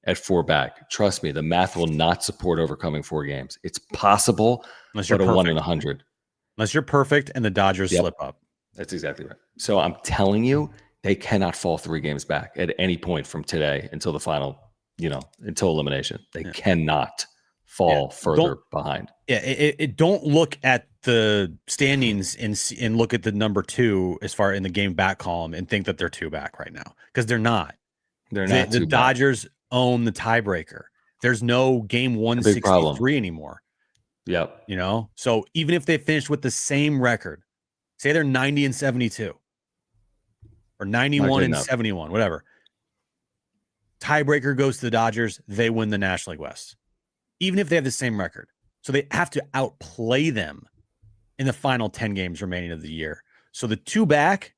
at 4 back. Trust me, the math will not support overcoming 4 games. It's possible, unless you're perfect. 1 in 100. Unless you're perfect and the Dodgers slip up. That's exactly right. So I'm telling you, they cannot fall 3 games back at any point from today until the final, until elimination. They cannot fall further behind. Yeah, don't look at the standings and look at the number 2 as far in the game back column and think that they're 2 back right now, because they're not. They're not. The Dodgers own the tiebreaker. There's no game 163 anymore. Yep. So even if they finished with the same record, say they're 90 and 72 or 91 and 71, whatever. Tiebreaker goes to the Dodgers. They win the National League West, even if they have the same record. So they have to outplay them in the final 10 games remaining of the year. So the 2 back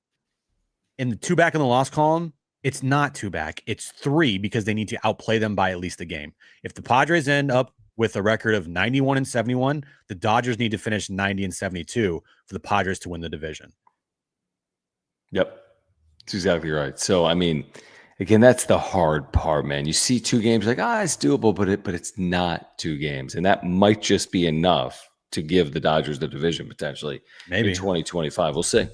and the 2 back in the loss column, it's not 2 back. It's 3 because they need to outplay them by at least a game. If the Padres end up with a record of 91 and 71, the Dodgers need to finish 90 and 72 for the Padres to win the division. Yep. That's exactly right. So, I mean, again, that's the hard part, man. You see 2 games like, it's doable, but it's not 2 games. And that might just be enough to give the Dodgers the division potentially in 2025. We'll see.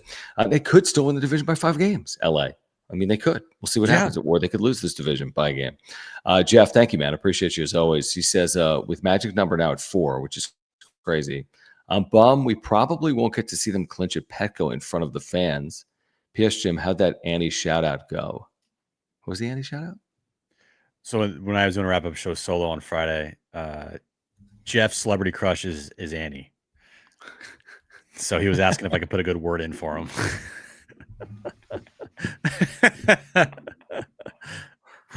They could still win the division by 5 games, LA. I mean, they could. We'll see what happens. Or they could lose this division by a game. Jeff, thank you, man. Appreciate you as always. He says, with magic number now at 4, which is crazy. I'm bummed we probably won't get to see them clinch at Petco in front of the fans. P.S. Jim, how'd that Annie shout-out go? What was the Annie shout-out? So when I was doing a wrap-up show solo on Friday, Jeff's celebrity crush is Annie. So he was asking if I could put a good word in for him.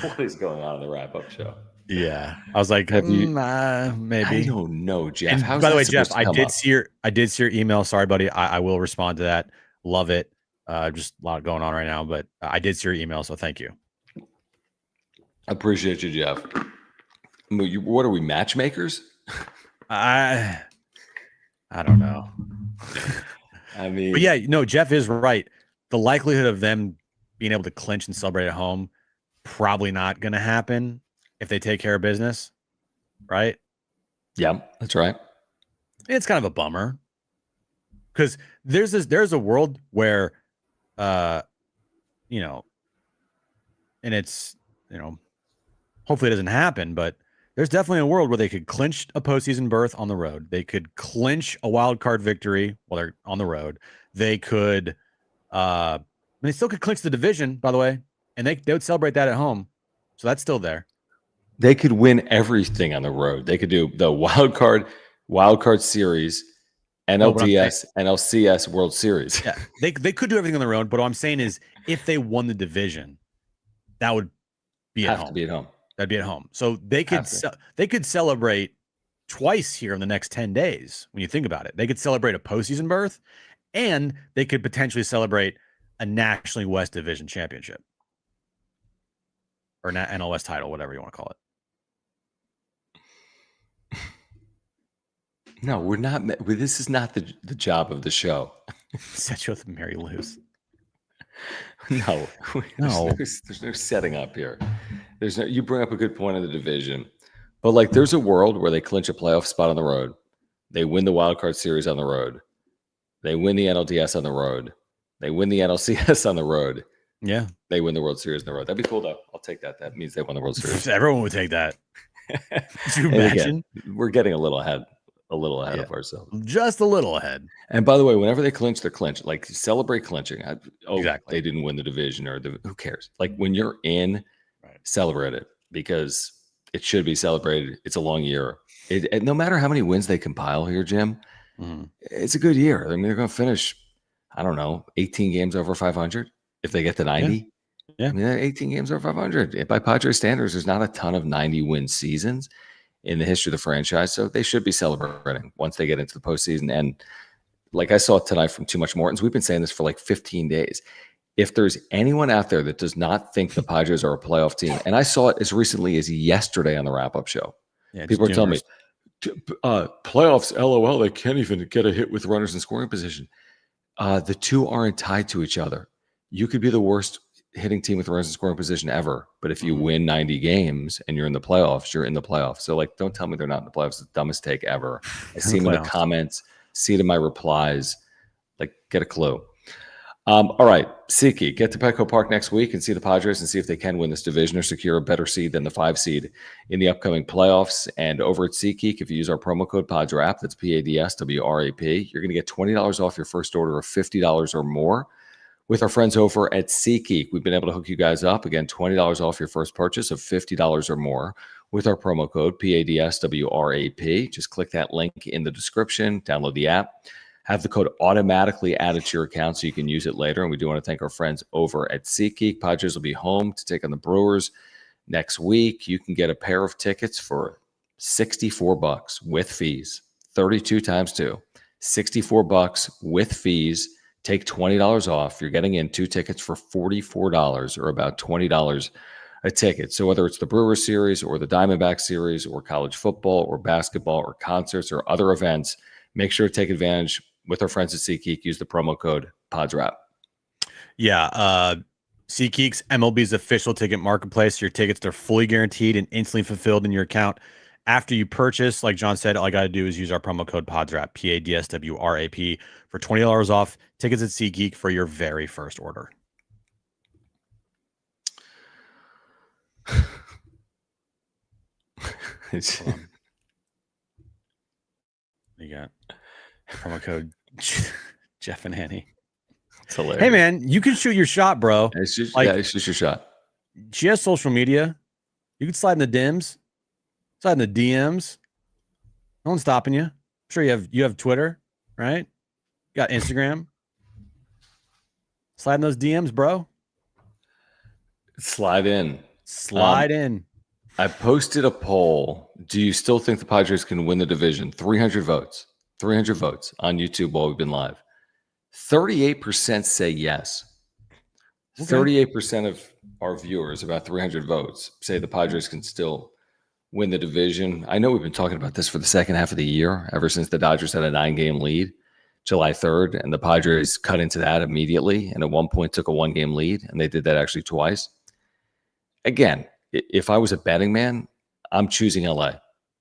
What is going on in the wrap-up show? Yeah, I was like, maybe. I don't know, Jeff. And How's by the that way, supposed Jeff, to come up? I did see your email. Sorry, buddy. I will respond to that. Love it. Just a lot going on right now, but I did see your email, so thank you. Appreciate you, Jeff. What are we, matchmakers? I don't know. I mean, but yeah, no, Jeff is right. The likelihood of them being able to clinch and celebrate at home probably not going to happen if they take care of business, right? Yeah, that's right. It's kind of a bummer because there's a world where, you know, and it's, hopefully it doesn't happen, but there's definitely a world where they could clinch a postseason berth on the road. They could clinch a wild card victory while they're on the road. They could, they still could clinch the division, by the way, and they would celebrate that at home. So that's still there. They could win everything on the road. They could do the wild card series, NLDS, NLCS World Series. Yeah, they could do everything on the road. But what I'm saying is, if they won the division, that would be at home. To be at home. That'd be at home. So they could celebrate twice here in the next 10 days. When you think about it, they could celebrate a postseason berth, and they could potentially celebrate a National West Division championship or NL West title, whatever you want to call it. No, we're not. This is not the job of the show. Set you up with Mary Lou's. No. There's no setting up here. You bring up a good point of the division, but like there's a world where they clinch a playoff spot on the road. They win the wild card series on the road. They win the NLDS on the road. They win the NLCS on the road. Yeah. They win the World Series on the road. That'd be cool though. I'll take that. That means they won the World Series. Everyone would take that. Could you imagine? Again, we're getting a little ahead of ourselves. Just a little ahead. And by the way, whenever they clinch, they're clinch. Like celebrate clinching. Exactly. They didn't win the division who cares? Like when you're in, celebrate it because it should be celebrated. It's a long year. No matter how many wins they compile here, Jim, it's a good year. I mean, they're going to finish, 18 games over 500 if they get to 90. Yeah. I mean, 18 games over 500. By Padres standards, there's not a ton of 90-win seasons in the history of the franchise, so they should be celebrating once they get into the postseason. And like I saw tonight from Too Much Morton's, we've been saying this for like 15 days. If there's anyone out there that does not think the Padres are a playoff team, and I saw it as recently as yesterday on the wrap-up show, people are telling me, playoffs, LOL, they can't even get a hit with runners in scoring position. The two aren't tied to each other. You could be the worst hitting team with runners in scoring position ever, but if you win 90 games and you're in the playoffs, you're in the playoffs. So like, don't tell me they're not in the playoffs. It's the dumbest take ever. I see them in the comments, see it in my replies. Like, get a clue. All right, SeatGeek, get to Petco Park next week and see the Padres and see if they can win this division or secure a better seed than the 5 seed in the upcoming playoffs. And over at SeatGeek, if you use our promo code PADSWRAP, that's PADSWRAP, you're going to get $20 off your first order of $50 or more. With our friends over at SeatGeek, we've been able to hook you guys up. Again, $20 off your first purchase of $50 or more with our promo code PADSWRAP. Just click that link in the description, download the app, have the code automatically added to your account so you can use it later. And we do want to thank our friends over at SeatGeek. Padres will be home to take on the Brewers next week. You can get a pair of tickets for $64 with fees, 32 times 2, $64 with fees. Take $20 off. You're getting in 2 tickets for $44 or about $20 a ticket. So whether it's the Brewers series or the Diamondback series or college football or basketball or concerts or other events, make sure to take advantage with our friends at SeatGeek. Use the promo code PADSWRAP. Yeah. SeatGeek's MLB's official ticket marketplace. Your tickets, they're fully guaranteed and instantly fulfilled in your account. After you purchase, like John said, all you got to do is use our promo code PADSWRAP, PADSWRAP, for $20 off tickets at SeatGeek for your very first order. You got promo code Jeff and Annie. It's hilarious. Hey, man, you can shoot your shot, bro. It's just your shot. She has social media. You can slide in the DMs. Slide in the DMs. No one's stopping you. I'm sure you have Twitter, right? You got Instagram. Slide in those DMs, bro. Slide in. Slide in. I posted a poll. Do you still think the Padres can win the division? 300 votes. 300 votes on YouTube while we've been live. 38% say yes. Okay. 38% of our viewers, about 300 votes, say the Padres can still win the division. I know we've been talking about this for the second half of the year, ever since the Dodgers had a 9-game lead, July 3rd, and the Padres cut into that immediately and at one point took a 1-game lead, and they did that actually twice. Again, if I was a betting man, I'm choosing LA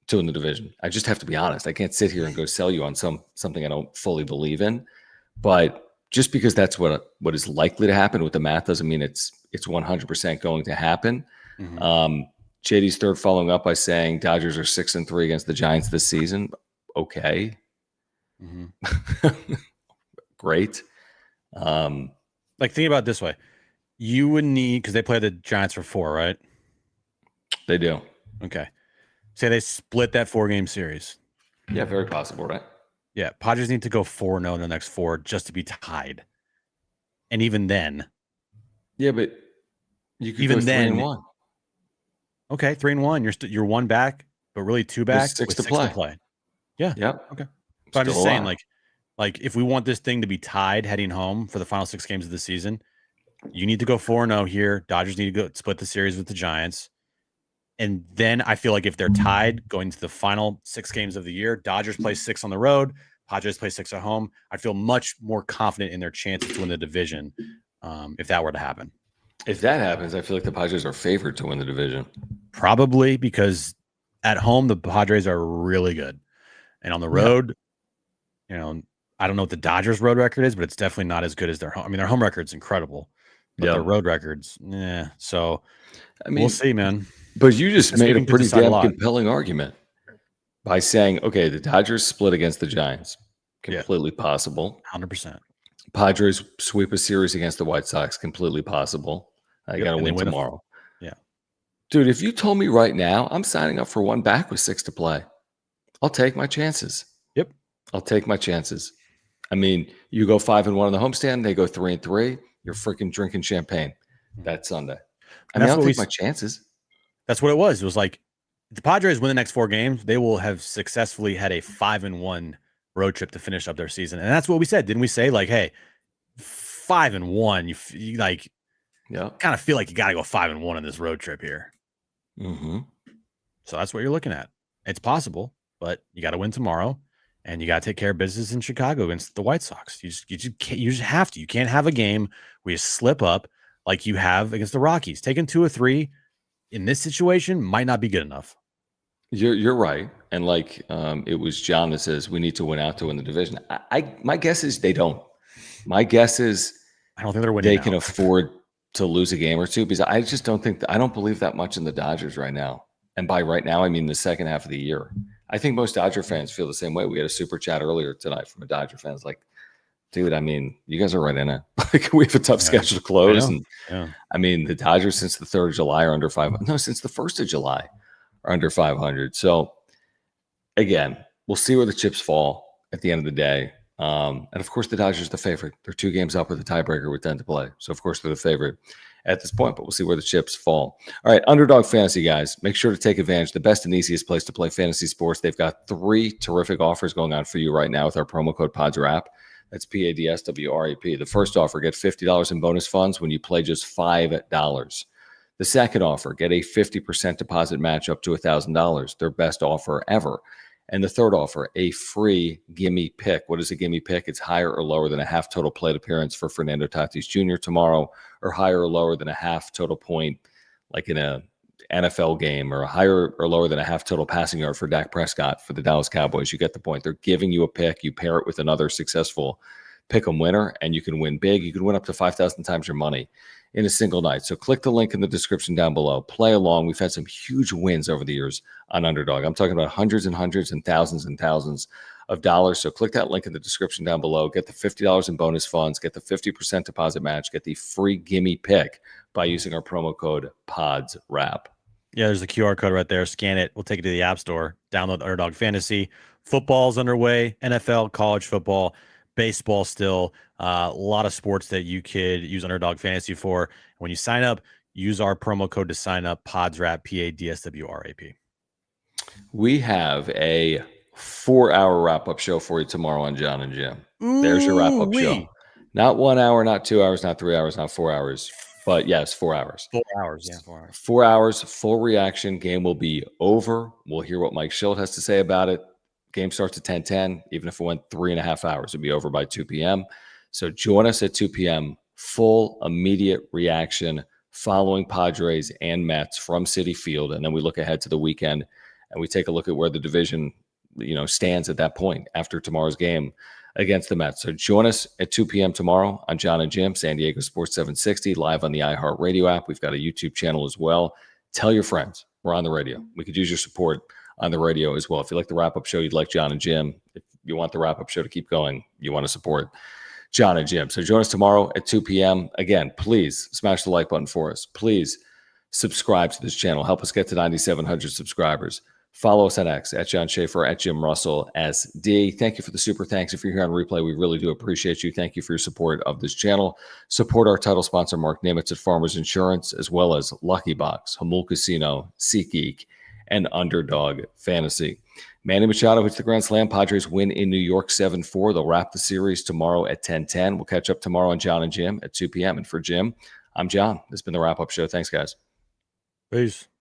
to win the division. I just have to be honest. I can't sit here and go sell you on something I don't fully believe in. But just because that's what is likely to happen with the math doesn't mean it's 100% going to happen. Mm-hmm. JD's third following up by saying Dodgers are 6-3 against the Giants this season. Okay. Mm-hmm. Great. Like, think about it this way. You would need, because they play the Giants for 4, right? They do. Okay. Say they split that 4-game series. Yeah, very possible, right? Yeah. Padres need to go 4-0 in the next 4 just to be tied. And even then. Yeah, but you could even go 3-1. Okay, 3-1. You're 1 back, but really 2 back. There's 6 to play. Yeah. Yep. Okay. But I'm just saying, like if we want this thing to be tied heading home for the final 6 games of the season, you need to go 4-0 here. Dodgers need to go split the series with the Giants. And then I feel like if they're tied going to the final 6 games of the year, Dodgers play 6 on the road, Padres play 6 at home. I feel much more confident in their chances to win the division if that were to happen. If that happens, I feel like the Padres are favored to win the division. Probably because at home, the Padres are really good. And on the road, I don't know what the Dodgers road record is, but it's definitely not as good as their home. I mean, their home record's incredible, but their road records, So, we'll see, man. But you just made a pretty damn compelling argument by saying, okay, the Dodgers split against the Giants. Completely possible. 100%. Padres sweep a series against the White Sox. Completely possible. I got to win tomorrow. Dude, if you told me right now, I'm signing up for 1 back with 6 to play. I'll take my chances. Yep. I'll take my chances. I mean, you go 5-1 on the homestand, they go 3-3. You're freaking drinking champagne that Sunday. I'll take my chances. That's what it was. It was like if the Padres win the next 4 games, they will have successfully had a 5-1 road trip to finish up their season. And that's what we said. Didn't we say, like, hey, 5-1, you like kind of feel like you got to go 5-1 on this road trip here. Mm-hmm. So that's what you're looking at. It's possible, but you got to win tomorrow, and you got to take care of business in Chicago against the White Sox. You just have to. You can't have a game where you slip up like you have against the Rockies. Taking 2 or 3 in this situation might not be good enough. You're right, and it was John that says we need to win out to win the division. My guess is they don't. My guess is I don't think they're winning. They can afford to lose a game or two because I just don't think I don't believe that much in the Dodgers right now. And by right now, I mean the second half of the year. I think most Dodger fans feel the same way. We had a super chat earlier tonight from a Dodger fan. It's like, dude, I mean, you guys are right in it. Like, we have a tough schedule to close. I mean, the Dodgers since the 3rd of July are under 500. No, since the 1st of July are under 500. So, again, we'll see where the chips fall at the end of the day. And, of course, the Dodgers are the favorite. They're 2 games up with a tiebreaker with 10 to play. So, of course, they're the favorite at this point, but we'll see where the chips fall. All right, Underdog Fantasy, guys. Make sure to take advantage. The best and easiest place to play fantasy sports. They've got 3 terrific offers going on for you right now with our promo code PODSWRAP. That's PADSWRAP. The first offer, get $50 in bonus funds when you play just $5. The second offer, get a 50% deposit match up to $1,000. Their best offer ever. And the third offer, a free gimme pick. What is a gimme pick? It's higher or lower than a half total plate appearance for Fernando Tatis Jr. tomorrow, or higher or lower than a half total point, like in a NFL game, or higher or lower than a half total passing yard for Dak Prescott for the Dallas Cowboys. You get the point. They're giving you a pick. You pair it with another successful pick 'em winner, and you can win big. You can win up to 5,000 times your money in a single night. So click the link in the description down below. Play along. We've had some huge wins over the years on Underdog. I'm talking about hundreds and hundreds and thousands of dollars. So click that link in the description down below. Get the $50 in bonus funds. Get the 50% deposit match. Get the free gimme pick by using our promo code PODSWRAP. Yeah, there's the QR code right there. Scan it. We'll take it to the App Store. Download Underdog Fantasy. Football's underway. NFL, college football, baseball still. A lot of sports that you could use Underdog Fantasy for. When you sign up, use our promo code to sign up. PODSWRAP, PADSWRAP. We have a 4-hour wrap-up show for you tomorrow on John and Jim. There's your wrap-up show. Not 1 hour, not 2 hours, not 3 hours, not 4 hours. But yes, 4 hours. 4 hours, yeah, 4 hours. 4 hours, full reaction. Game will be over. We'll hear what Mike Shildt has to say about it. Game starts at 10:10. Even if it went 3.5 hours, it'd be over by 2 p.m. So join us at 2 p.m. Full immediate reaction following Padres and Mets from Citi Field. And then we look ahead to the weekend and we take a look at where the division, stands at that point after tomorrow's game against the Mets. So join us at 2 p.m. tomorrow on John and Jim, San Diego Sports 760, live on the iHeartRadio app. We've got a YouTube channel as well. Tell your friends we're on the radio. We could use your support on the radio as well. If you like the wrap-up show, you'd like John and Jim. If you want the wrap-up show to keep going, you want to support John and Jim. So join us tomorrow at 2 p.m. Again, please smash the like button for us. Please subscribe to this channel. Help us get to 9,700 subscribers. Follow us on X at John Schaefer, at Jim Russell SD. Thank you for the super thanks. If you're here on replay, we really do appreciate you. Thank you for your support of this channel. Support our title sponsor, Mark Nimitz at Farmers Insurance, as well as Lucky Box, Hamul Casino, SeatGeek, and Underdog Fantasy. Manny Machado hits the grand slam. Padres win in New York 7-4. They'll wrap the series tomorrow at 10:10. We'll catch up tomorrow on John and Jim at 2 p.m. And for Jim, I'm John. This has been the wrap-up show. Thanks, guys. Peace.